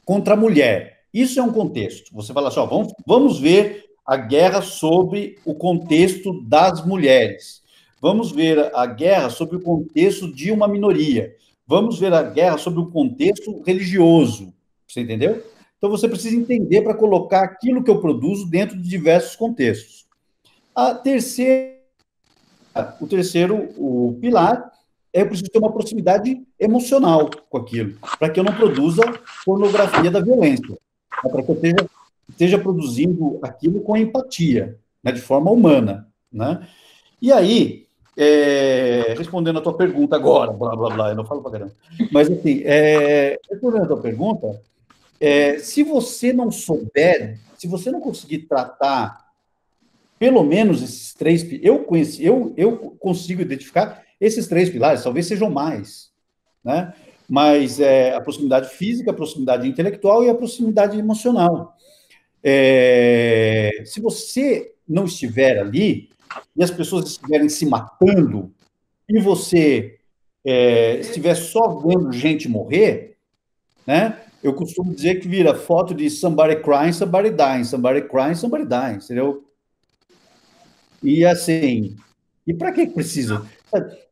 contra a mulher. Isso é um contexto. Você fala assim, ó, vamos ver a guerra sobre o contexto das mulheres. Vamos ver a guerra sobre o contexto de uma minoria. Vamos ver a guerra sobre o contexto religioso. Você entendeu? Então, você precisa entender para colocar aquilo que eu produzo dentro de diversos contextos. O terceiro pilar eu preciso ter uma proximidade emocional com aquilo, para que eu não produza pornografia da violência, para que eu esteja produzindo aquilo com empatia, né, de forma humana, né? E aí, respondendo a tua pergunta agora, blá, blá, blá, eu não falo pra caramba, mas assim, respondendo a tua pergunta, se você não souber, se você não conseguir tratar pelo menos esses 3, eu consigo identificar esses 3 pilares, talvez sejam mais, né? Mas a proximidade física, a proximidade intelectual e a proximidade emocional. Se você não estiver ali, e as pessoas estiverem se matando, e você estiver só vendo gente morrer, né? Eu costumo dizer que vira foto de somebody crying, somebody dying, somebody crying, somebody dying, entendeu? E assim, e para que precisa?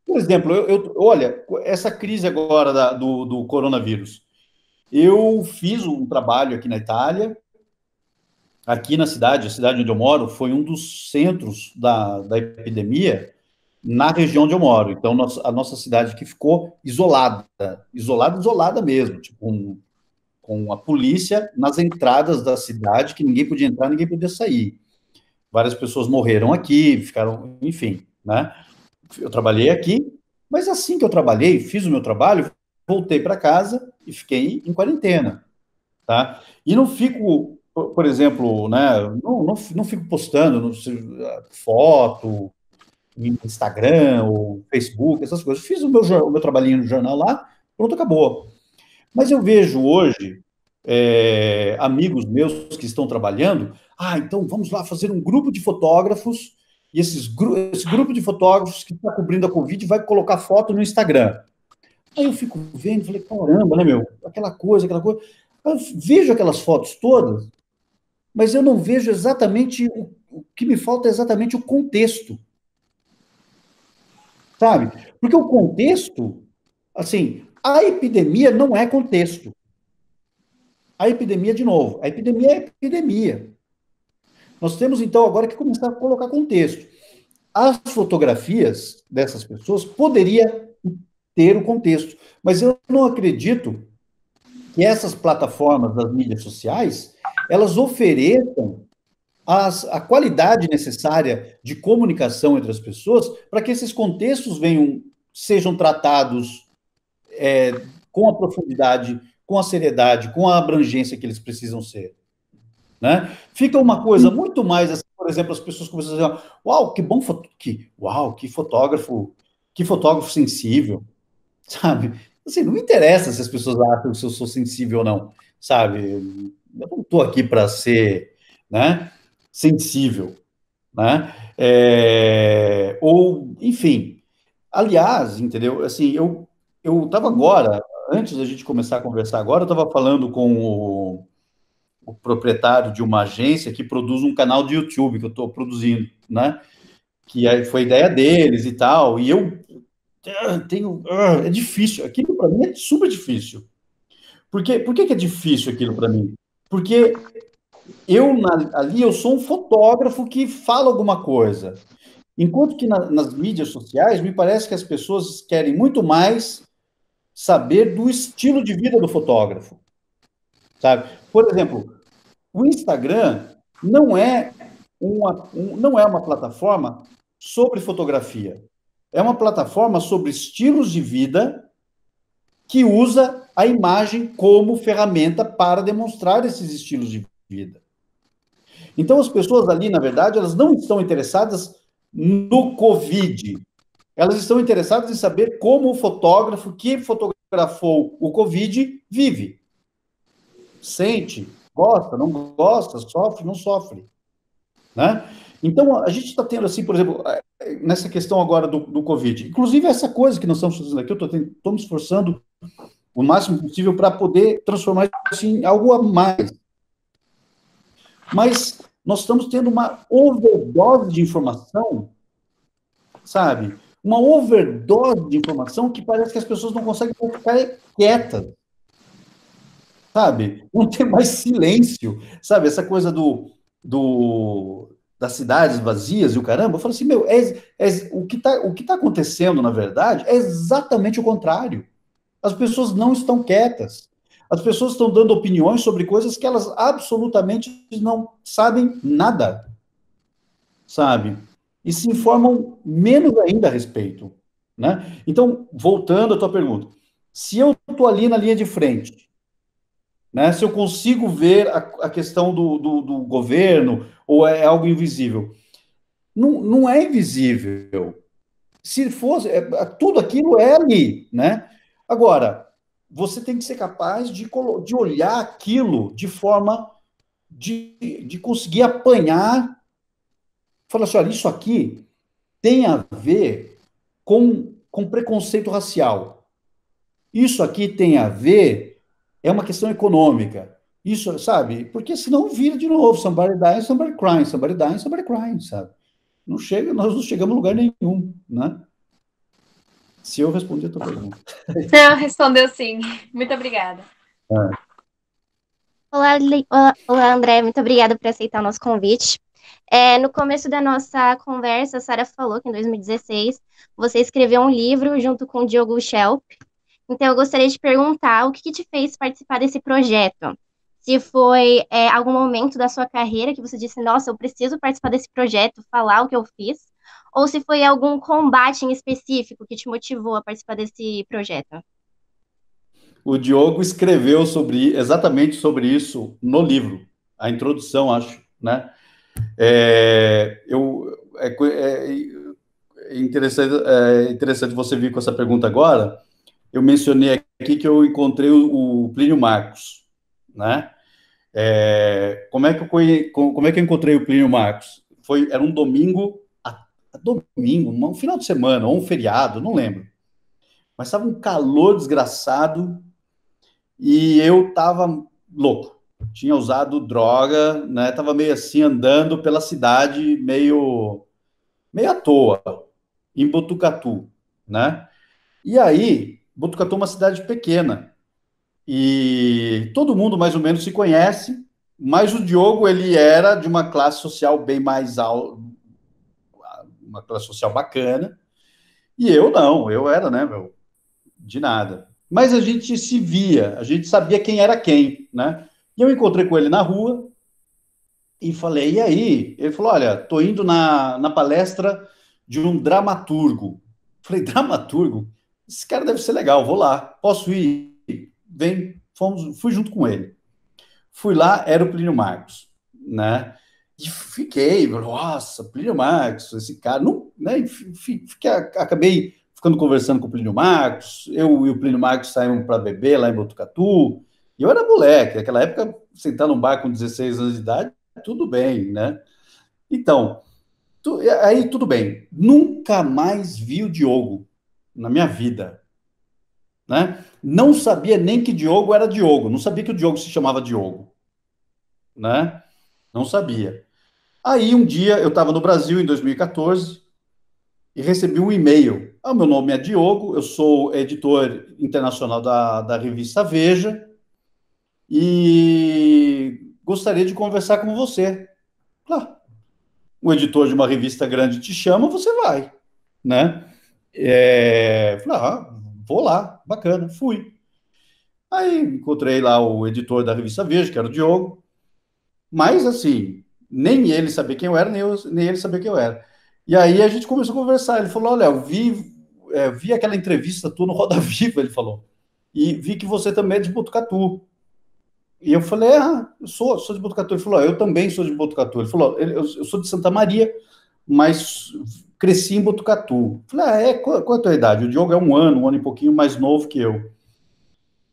Por exemplo, olha, essa crise agora do coronavírus. Eu fiz um trabalho aqui na Itália, aqui na cidade, a cidade onde eu moro, foi um dos centros da epidemia na região onde eu moro. Então, a nossa cidade que ficou isolada mesmo, tipo, com a polícia nas entradas da cidade, que ninguém podia entrar, ninguém podia sair. Várias pessoas morreram aqui, ficaram, enfim, né? Eu trabalhei aqui, mas assim que eu trabalhei, fiz o meu trabalho, voltei para casa e fiquei em quarentena, tá? E não fico, por exemplo, né? Não fico postando foto em Instagram ou Facebook, essas coisas. Fiz o meu trabalhinho no jornal lá, pronto, acabou. Mas eu vejo hoje amigos meus que estão trabalhando, então vamos lá fazer um grupo de fotógrafos, e esse grupo de fotógrafos que está cobrindo a Covid vai colocar foto no Instagram. Aí eu fico vendo, falei, caramba, né, meu? Aquela coisa. Eu vejo aquelas fotos todas, mas eu não vejo exatamente, o que me falta é exatamente o contexto. Sabe? Porque o contexto, assim, a epidemia não é contexto. A epidemia, de novo, a epidemia é epidemia. Nós temos, então, agora que começar a colocar contexto. As fotografias dessas pessoas poderia ter o contexto, mas eu não acredito que essas plataformas das mídias sociais, elas ofereçam a qualidade necessária de comunicação entre as pessoas para que esses contextos sejam tratados com a profundidade, com a seriedade, com a abrangência que eles precisam ser. Né? Fica uma coisa muito mais assim, por exemplo, as pessoas começam a dizer, uau, que bom que fotógrafo sensível, sabe? Assim, não me interessa se as pessoas acham se eu sou sensível ou não, sabe? Eu não estou aqui para ser, né, sensível, né? Ou, enfim, aliás, entendeu? Assim, eu estava agora, antes da gente começar a conversar agora, eu estava falando com o proprietário de uma agência que produz um canal de YouTube que eu estou produzindo, né? Que aí foi ideia deles e tal, e eu é difícil, aquilo para mim é super difícil. Por que é difícil aquilo para mim? Porque ali eu sou um fotógrafo que fala alguma coisa. Enquanto que nas mídias sociais, me parece que as pessoas querem muito mais saber do estilo de vida do fotógrafo, sabe? Por exemplo, o Instagram não é uma plataforma sobre fotografia. É uma plataforma sobre estilos de vida que usa a imagem como ferramenta para demonstrar esses estilos de vida. Então, as pessoas ali, na verdade, elas não estão interessadas no Covid. Elas estão interessadas em saber como o fotógrafo que fotografou o Covid vive. Sente, gosta, não gosta, sofre, não sofre. Né? Então, a gente está tendo, assim, por exemplo, nessa questão agora do Covid, inclusive essa coisa que nós estamos fazendo aqui, eu estou me esforçando o máximo possível para poder transformar isso em algo a mais. Mas nós estamos tendo uma overdose de informação, sabe? Uma overdose de informação que parece que as pessoas não conseguem ficar quietas, sabe? Não tem mais silêncio, sabe? Essa coisa das cidades vazias e o caramba, eu falo assim, meu, o que tá acontecendo, na verdade, é exatamente o contrário. As pessoas não estão quietas. As pessoas estão dando opiniões sobre coisas que elas absolutamente não sabem nada, sabe? E se informam menos ainda a respeito, né? Então, voltando à tua pergunta, se eu estou ali na linha de frente, né? Se eu consigo ver a questão do governo, ou é algo invisível? Não é invisível. Se fosse, tudo aquilo é ali, né? Agora, você tem que ser capaz de olhar aquilo de forma de conseguir apanhar, falar assim, olha, isso aqui tem a ver com preconceito racial. Isso aqui tem a ver, é uma questão econômica. Isso, sabe? Porque senão vira de novo, somebody die, somebody crying, somebody die, somebody crying, sabe? Nós não chegamos a lugar nenhum, né? Se eu respondi a tua pergunta.
Não, respondeu sim. Muito obrigada.
Olá, André, muito obrigada por aceitar o nosso convite. No começo da nossa conversa, a Sara falou que em 2016 você escreveu um livro junto com o Diogo Schelp. Então, eu gostaria de perguntar o que te fez participar desse projeto? Se foi algum momento da sua carreira que você disse, nossa, eu preciso participar desse projeto, falar o que eu fiz, ou se foi algum combate em específico que te motivou a participar desse projeto?
O Diogo escreveu exatamente sobre isso no livro, a introdução, acho, né? É interessante você vir com essa pergunta agora. Eu mencionei aqui que eu encontrei o Plínio Marcos, né? Como é que eu encontrei o Plínio Marcos? Era um domingo, um final de semana, ou um feriado, não lembro. Mas estava um calor desgraçado e eu estava louco. Tinha usado droga, né? Tava meio assim, andando pela cidade, meio à toa, em Botucatu, né? E aí, Botucatu é uma cidade pequena, e todo mundo mais ou menos se conhece, mas o Diogo, ele era de uma classe social bem mais alta, uma classe social bacana, e eu não, eu era, né, meu, de nada. Mas a gente se via, a gente sabia quem era quem, né? E eu encontrei com ele na rua e falei, e aí? Ele falou, olha, tô indo na palestra de um dramaturgo. Falei, dramaturgo? Esse cara deve ser legal, vou lá. Posso ir? Vem, fui junto com ele. Fui lá, era o Plínio Marcos, né? E fiquei, nossa, Plínio Marcos, esse cara, não, né? Acabei ficando conversando com o Plínio Marcos, eu e o Plínio Marcos saímos para beber lá em Botucatu, e eu era moleque, naquela época, sentar num bar com 16 anos de idade, tudo bem, né? Então, Aí tudo bem. Nunca mais vi o Diogo na minha vida, né? Não sabia nem que Diogo era Diogo, não sabia que o Diogo se chamava Diogo, né? Não sabia. Aí um dia eu estava no Brasil em 2014 e recebi um e-mail. Meu nome é Diogo, eu sou editor internacional da revista Veja e gostaria de conversar com você. Claro, o editor de uma revista grande te chama, você vai, né? Falei, vou lá, bacana, fui. Aí encontrei lá o editor da revista Veja, que era o Diogo, mas assim, nem ele sabia quem eu era, nem ele sabia quem eu era. E aí a gente começou a conversar. Ele falou: olha, eu vi aquela entrevista tua no Roda Viva, ele falou, e vi que você também é de Botucatu. E eu falei: eu sou de Botucatu. Ele falou: eu também sou de Botucatu. Ele falou: eu sou de Santa Maria, mas cresci em Botucatu. Eu falei: qual é a tua idade? O Diogo é um ano e pouquinho mais novo que eu. Eu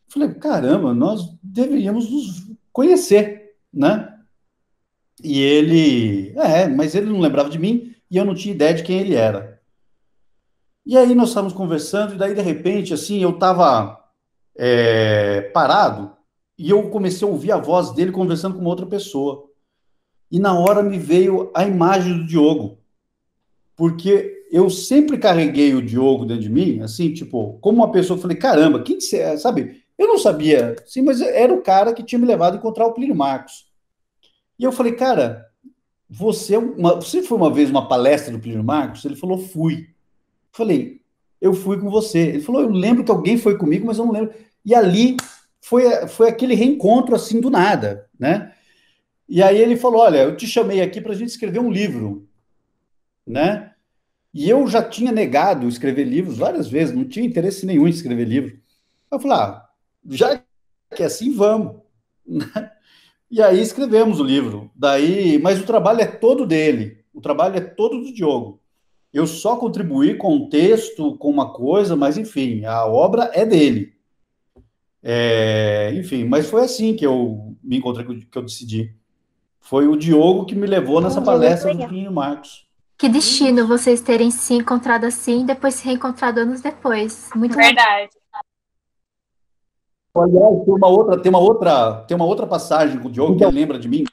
falei: caramba, nós deveríamos nos conhecer, né? E ele, mas ele não lembrava de mim e eu não tinha ideia de quem ele era. E aí nós estávamos conversando e daí, de repente, assim, eu estava parado e eu comecei a ouvir a voz dele conversando com uma outra pessoa. E na hora me veio a imagem do Diogo, porque eu sempre carreguei o Diogo dentro de mim, assim, tipo, como uma pessoa, eu falei: caramba, quem que você é? Sabe? Eu não sabia, sim, mas era o cara que tinha me levado a encontrar o Plínio Marcos. E eu falei: cara, você foi uma vez uma palestra do Plínio Marcos? Ele falou: fui. Falei: eu fui com você. Ele falou: eu lembro que alguém foi comigo, mas eu não lembro. E ali foi aquele reencontro assim do nada, né? E aí ele falou: olha, eu te chamei aqui para a gente escrever um livro, né? E eu já tinha negado escrever livros várias vezes, não tinha interesse nenhum em escrever livro. Eu falei: já que é assim, vamos. E aí escrevemos o livro. Mas o trabalho é todo dele, o trabalho é todo do Diogo. Eu só contribuí com um texto, com uma coisa, mas enfim, a obra é dele. Enfim, mas foi assim que eu me encontrei, que eu decidi. Foi o Diogo que me levou nessa palestra do Plínio Marcos.
Que destino vocês terem se encontrado assim e depois se reencontrado anos depois. Muito
Verdade.
Aliás, tem uma outra passagem com o Diogo que ele lembra de mim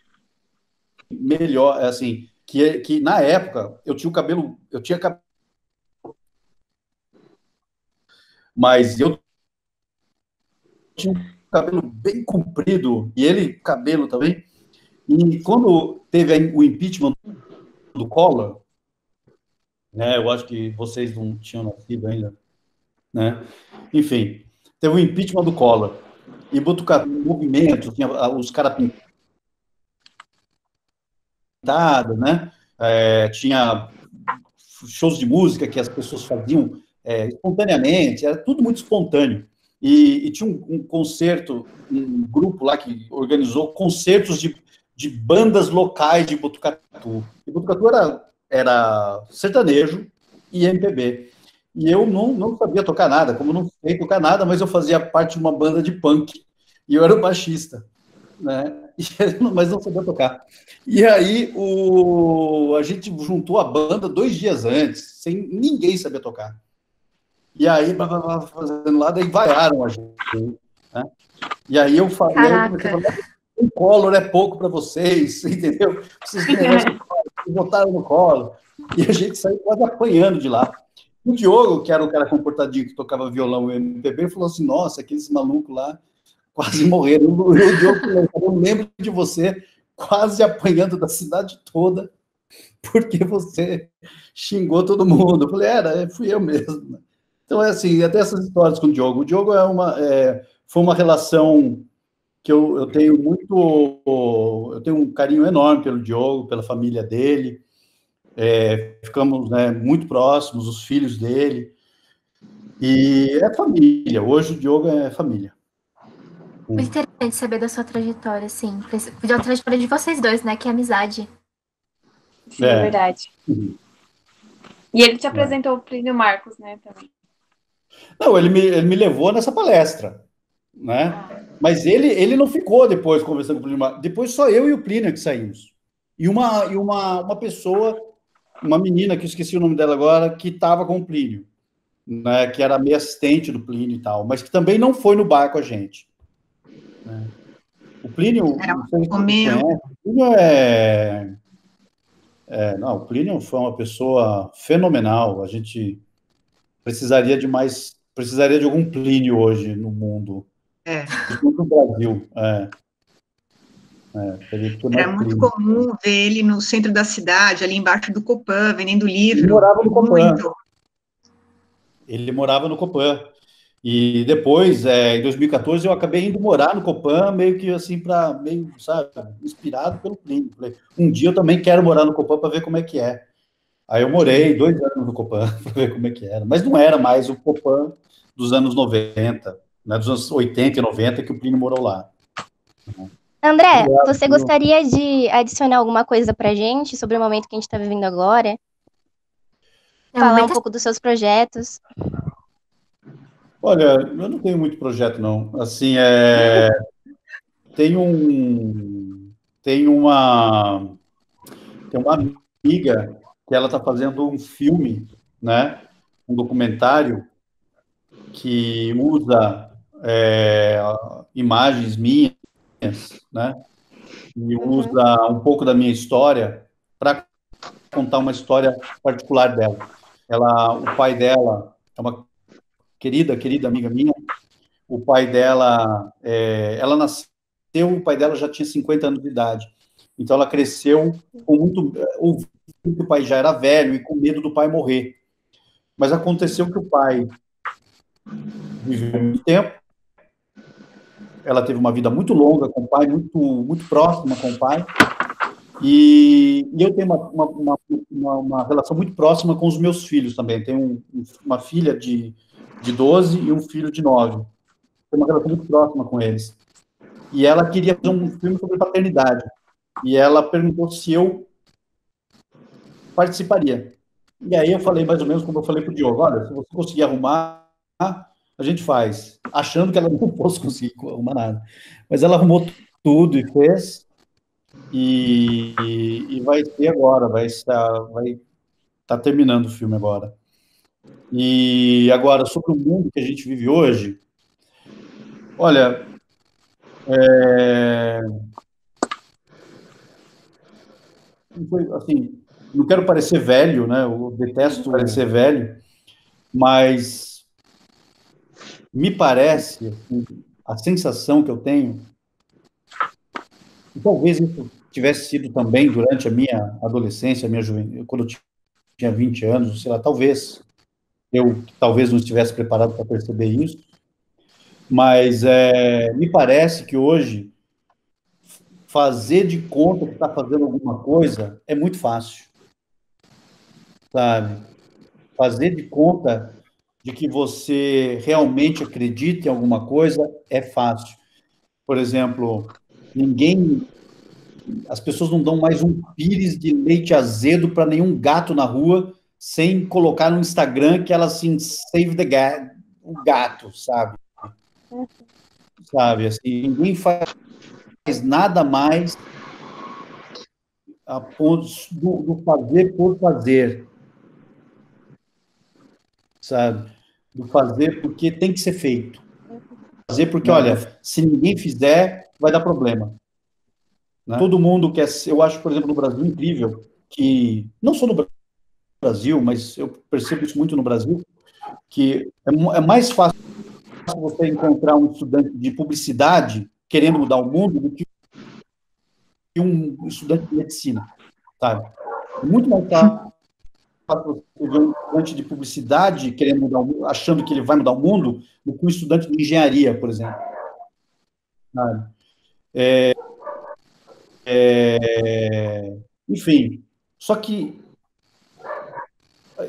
melhor, assim, que na época eu tinha cabelo, mas eu tinha um cabelo bem comprido e ele cabelo também. E quando teve o impeachment do Collor, né, eu acho que vocês não tinham nascido ainda, né? Enfim, teve o impeachment do Collor e Botucatu, movimento, tinha os caras pintados, né? Tinha shows de música que as pessoas faziam espontaneamente, era tudo muito espontâneo. E tinha um concerto, um grupo lá que organizou concertos de bandas locais de Botucatu. E Botucatu era sertanejo e MPB. E eu não sabia tocar nada, como não sei tocar nada, mas eu fazia parte de uma banda de punk. E eu era o baixista, né? Mas não sabia tocar. E aí a gente juntou a banda 2 dias antes, sem ninguém saber tocar. E aí, fazendo lá, daí vaiaram a gente. Né? E aí eu falei, o Collor é pouco para vocês, entendeu? Vocês votaram no Collor. E a gente saiu quase apanhando de lá. O Diogo, que era o cara comportadinho que tocava violão e MPB, falou assim: nossa, aqueles malucos lá quase morreram. O Diogo falou: eu lembro de você quase apanhando da cidade toda porque você xingou todo mundo. Eu falei: fui eu mesmo. Então, assim, até essas histórias com o Diogo. O Diogo foi uma relação que eu tenho eu tenho um carinho enorme pelo Diogo, pela família dele. Ficamos, né, muito próximos, os filhos dele. E é família. Hoje o Diogo é família.
Muito interessante saber da sua trajetória, assim. Da trajetória de vocês dois, né? Que é amizade.
Sim, é verdade. Uhum. E ele te apresentou o Plínio Marcos, né, também.
Não, ele me levou nessa palestra, né? Mas ele não ficou depois conversando com o Plínio Marcos. Depois só eu e o Plínio que saímos. E uma pessoa uma menina, que eu esqueci o nome dela agora, que estava com o Plínio, né, que era meio assistente do Plínio e tal, mas que também não foi no bar com a gente. Né? O Plínio, não sei se você conhece, o Plínio não, o Plínio foi uma pessoa fenomenal. A gente precisaria de algum Plínio hoje no mundo. No Brasil.
Era muito comum ver ele no centro da cidade, ali embaixo do Copan, vendendo livro.
Ele morava no Copan. Ele morava no Copan. E depois, em 2014, eu acabei indo morar no Copan, meio que assim, sabe, inspirado pelo Plínio. Falei, um dia eu também quero morar no Copan para ver como é que é. Aí eu morei 2 anos no Copan para ver como é que era. Mas não era mais o Copan dos anos 90, né, dos anos 80 e 90 que o Plínio morou lá.
André, você gostaria de adicionar alguma coisa para a gente sobre o momento que a gente está vivendo agora? Falar um pouco dos seus projetos?
Olha, eu não tenho muito projeto, não. Assim, tem uma amiga que ela está fazendo um filme, né, um documentário que usa imagens minhas, né, e usa um pouco da minha história para contar uma história particular dela. O pai dela é uma querida amiga minha. O pai dela, ela nasceu, o pai dela já tinha 50 anos de idade. Então, ela cresceu com ouvindo que o pai já era velho e com medo do pai morrer. Mas aconteceu que o pai viveu muito tempo, ela teve uma vida muito longa com o pai, muito, muito próxima com o pai, e eu tenho uma relação muito próxima com os meus filhos também. Tenho uma filha de 12 e um filho de 9. Tenho uma relação muito próxima com eles. E ela queria fazer um filme sobre paternidade. E ela perguntou se eu participaria. E aí eu falei mais ou menos como eu falei para o Diogo, olha, se você conseguir arrumar, a gente faz. Achando que ela não fosse conseguir arrumar nada. Mas ela arrumou tudo e fez. E vai ser agora, vai estar terminando o filme agora. E agora, sobre o mundo que a gente vive hoje, olha, assim, não quero parecer velho, né? Eu detesto parecer velho, mas me parece, assim, a sensação que eu tenho, e talvez isso tivesse sido também durante a minha adolescência, a minha juventude, quando eu tinha 20 anos, sei lá, talvez não estivesse preparado para perceber isso, mas me parece que hoje fazer de conta que está fazendo alguma coisa é muito fácil, sabe? Fazer de conta de que você realmente acredita em alguma coisa é fácil. Por exemplo, as pessoas não dão mais um pires de leite azedo para nenhum gato na rua sem colocar no Instagram que ela, assim, save o gato, sabe? Sabe, assim, ninguém faz nada mais a ponto do fazer por fazer, sabe? Do fazer porque tem que ser feito. Fazer porque, olha, se ninguém fizer, vai dar problema. Né? Todo mundo quer ser, eu acho, por exemplo, no Brasil, incrível, que, não só no Brasil, mas eu percebo isso muito no Brasil, que é mais fácil você encontrar um estudante de publicidade querendo mudar o mundo do que um estudante de medicina, sabe? É muito mais fácil você ver um estudante de publicidade querendo mudar o mundo, achando que ele vai mudar o mundo, do que um estudante de engenharia, por exemplo. Sabe? Enfim, só que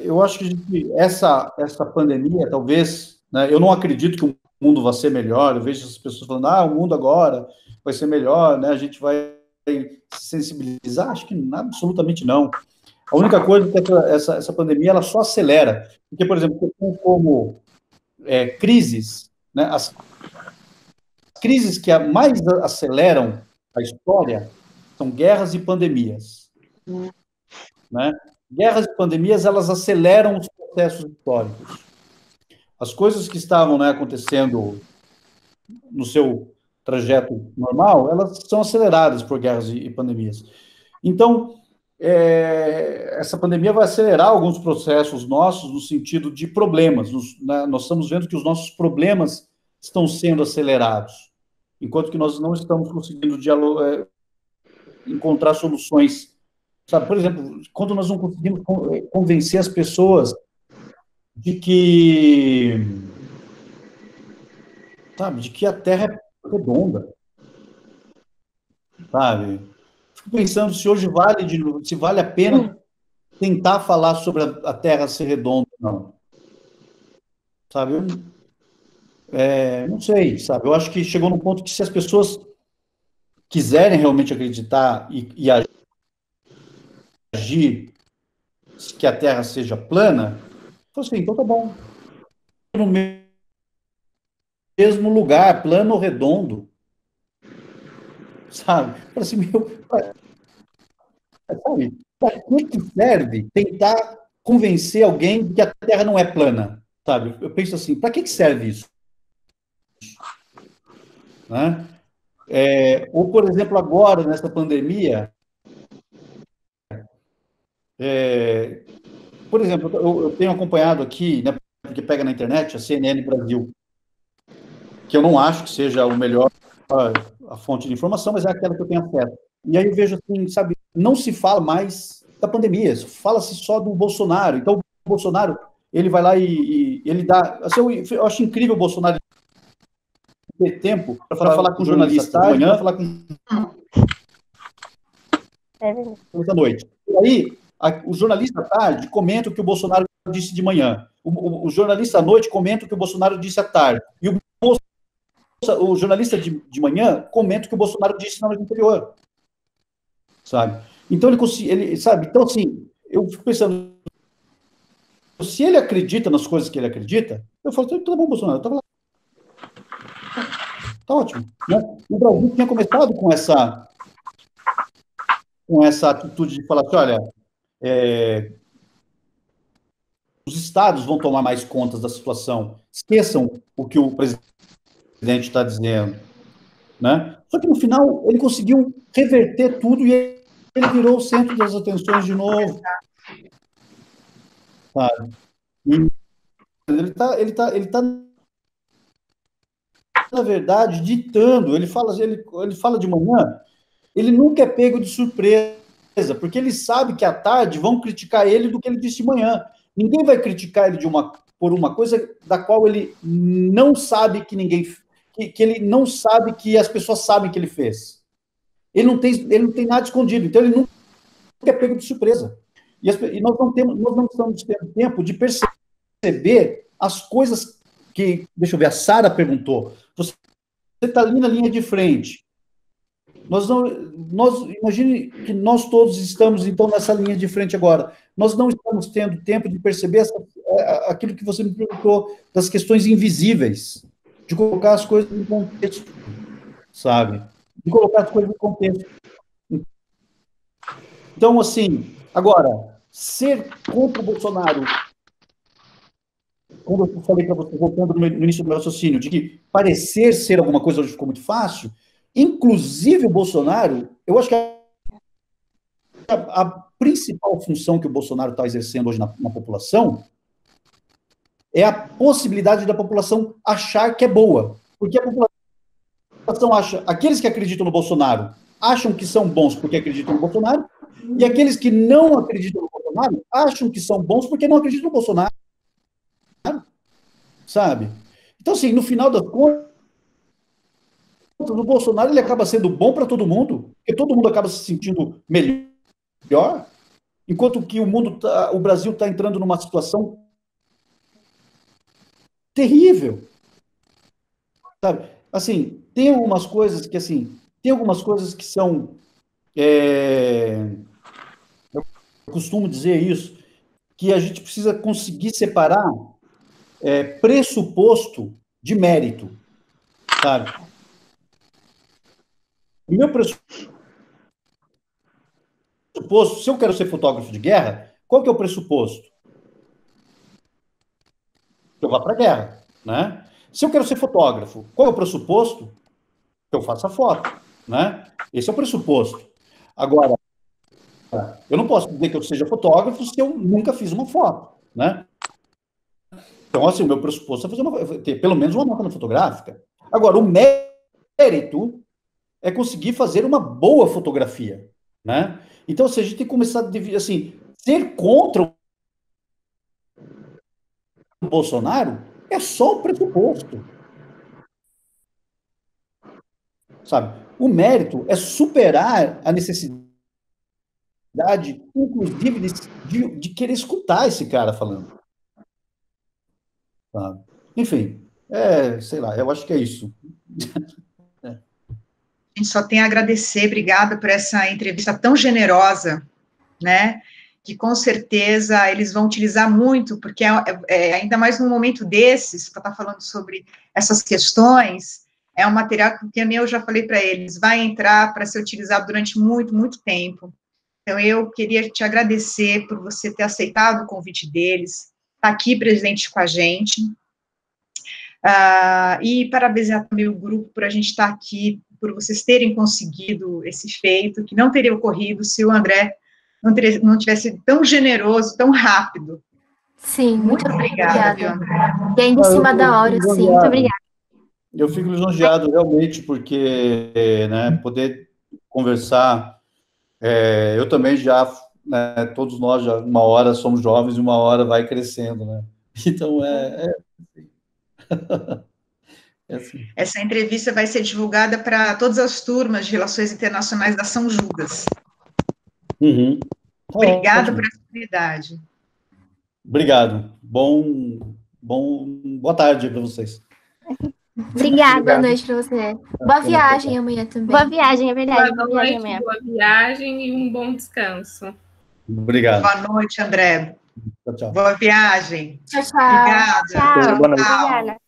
eu acho que essa pandemia, talvez, né, eu não acredito que o mundo vai ser melhor, eu vejo as pessoas falando, o mundo agora vai ser melhor, né, a gente vai se sensibilizar, acho que absolutamente não. A única coisa é que essa pandemia, ela só acelera, porque, por exemplo, como crises, né, as crises que mais aceleram a história são guerras e pandemias, né? guerras e pandemias, elas aceleram os processos históricos. As coisas que estavam, né, acontecendo no seu trajeto normal, elas são aceleradas por guerras e pandemias. Então, essa pandemia vai acelerar alguns processos nossos no sentido de problemas. Nós estamos vendo que os nossos problemas estão sendo acelerados, enquanto que nós não estamos conseguindo encontrar soluções. Sabe, por exemplo, quando nós não conseguimos convencer as pessoas de que, sabe, de que a Terra é redonda, sabe? Fico pensando se hoje se vale a pena tentar falar sobre a Terra ser redonda ou não. Sabe? Não sei, sabe? Eu acho que chegou num ponto que se as pessoas quiserem realmente acreditar e agir que a Terra seja plana, assim, então tá bom. No mesmo lugar, plano ou redondo. Sabe? Assim, sabe? Para que serve tentar convencer alguém de que a Terra não é plana? Sabe? Eu penso assim, para que serve isso? Né? Ou, por exemplo, agora, nessa pandemia, por exemplo, eu tenho acompanhado aqui, né, porque pega na internet, a CNN Brasil, que eu não acho que seja o melhor a fonte de informação, mas é aquela que eu tenho acesso. E aí eu vejo assim, sabe, não se fala mais da pandemia, fala-se só do Bolsonaro. Então, o Bolsonaro, ele vai lá e ele dá... Assim, eu acho incrível o Bolsonaro ter tempo para falar com o jornalista de manhã, falar com da noite. E aí, o jornalista à tarde comenta o que o Bolsonaro disse de manhã. O jornalista à noite comenta o que o Bolsonaro disse à tarde. E o jornalista de manhã comenta o que o Bolsonaro disse na noite anterior. Sabe? Então, ele sabe? Então, assim, eu fico pensando, se ele acredita nas coisas que ele acredita, eu falo, tudo bom, Bolsonaro, eu estava lá. Tá ótimo. Né? O Brasil tinha começado com essa atitude de falar assim, olha, os estados vão tomar mais contas da situação, esqueçam o que o presidente está dizendo. Né? Só que, no final, ele conseguiu reverter tudo e ele virou o centro das atenções de novo. Sabe? E ele tá, na verdade, ditando. Ele fala de manhã, ele nunca é pego de surpresa, porque ele sabe que à tarde vão criticar ele do que ele disse de manhã. Ninguém vai criticar ele por uma coisa da qual ele não sabe que ele não sabe que as pessoas sabem que ele fez. Ele não tem nada escondido, então ele nunca é pego de surpresa. E nós não estamos tendo tempo de perceber as coisas que... Deixa eu ver, a Sara perguntou. Você está ali na linha de frente. Imagine que nós todos estamos, então, nessa linha de frente agora. Nós não estamos tendo tempo de perceber aquilo que você me perguntou, das questões invisíveis, de colocar as coisas em contexto, sabe? De colocar as coisas em contexto. Então, assim, agora, ser contra o Bolsonaro, como eu falei para você, voltando no início do meu raciocínio, de que parecer ser alguma coisa hoje ficou muito fácil, inclusive o Bolsonaro, eu acho que a principal função que o Bolsonaro está exercendo hoje na população é a possibilidade da população achar que é boa. Porque a população acha... Aqueles que acreditam no Bolsonaro acham que são bons porque acreditam no Bolsonaro, e aqueles que não acreditam no Bolsonaro acham que são bons porque não acreditam no Bolsonaro. Sabe? Então, assim, no final das contas, o Bolsonaro ele acaba sendo bom para todo mundo, porque todo mundo acaba se sentindo melhor, enquanto que o Brasil está entrando numa situação terrível. Sabe? Assim, tem algumas coisas que são... eu costumo dizer isso, que a gente precisa conseguir separar pressuposto de mérito, sabe? O meu pressuposto, se eu quero ser fotógrafo de guerra, qual que é o pressuposto? Que eu vá para a guerra, né? Se eu quero ser fotógrafo, qual é o pressuposto? Que eu faça foto, né? Esse é o pressuposto. Agora, eu não posso dizer que eu seja fotógrafo se eu nunca fiz uma foto, né? Então, assim, o meu pressuposto é ter pelo menos uma máquina fotográfica. Agora, o mérito é conseguir fazer uma boa fotografia, né? Então, assim, a gente tem que começar a, assim, ser contra o Bolsonaro é só o pressuposto, sabe? O mérito é superar a necessidade, inclusive, de querer escutar esse cara falando. Sabe? Enfim, sei lá, eu acho que é isso.
A gente só tem a agradecer, obrigada por essa entrevista tão generosa, né? Que com certeza eles vão utilizar muito, porque ainda mais num momento desses, para estar falando sobre essas questões, é um material que eu já falei para eles, vai entrar para ser utilizado durante muito, muito tempo. Então, eu queria te agradecer por você ter aceitado o convite deles, estar aqui presente com a gente, e parabenizar também o grupo por a gente estar aqui, por vocês terem conseguido esse feito, que não teria ocorrido se o André não tivesse sido tão generoso, tão rápido.
Sim, muito
obrigada, viu, André?
E ainda em cima da hora, sim. Muito obrigada.
Eu fico lisonjeado, realmente, porque, né, poder conversar, eu também já, né, todos nós já, uma hora somos jovens e uma hora vai crescendo, né? Então, assim.
Essa entrevista vai ser divulgada para todas as turmas de Relações Internacionais da São Judas.
Uhum.
Obrigada por essa oportunidade.
Obrigado. Boa tarde para vocês.
Obrigada, boa noite para você. Boa viagem amanhã também.
Boa viagem, é verdade.
Boa noite, boa viagem e um bom descanso.
Obrigado.
Boa noite, André.
Tchau, tchau.
Boa viagem.
Tchau, tchau.
Obrigada.
Tchau.
Boa noite.
Obrigada.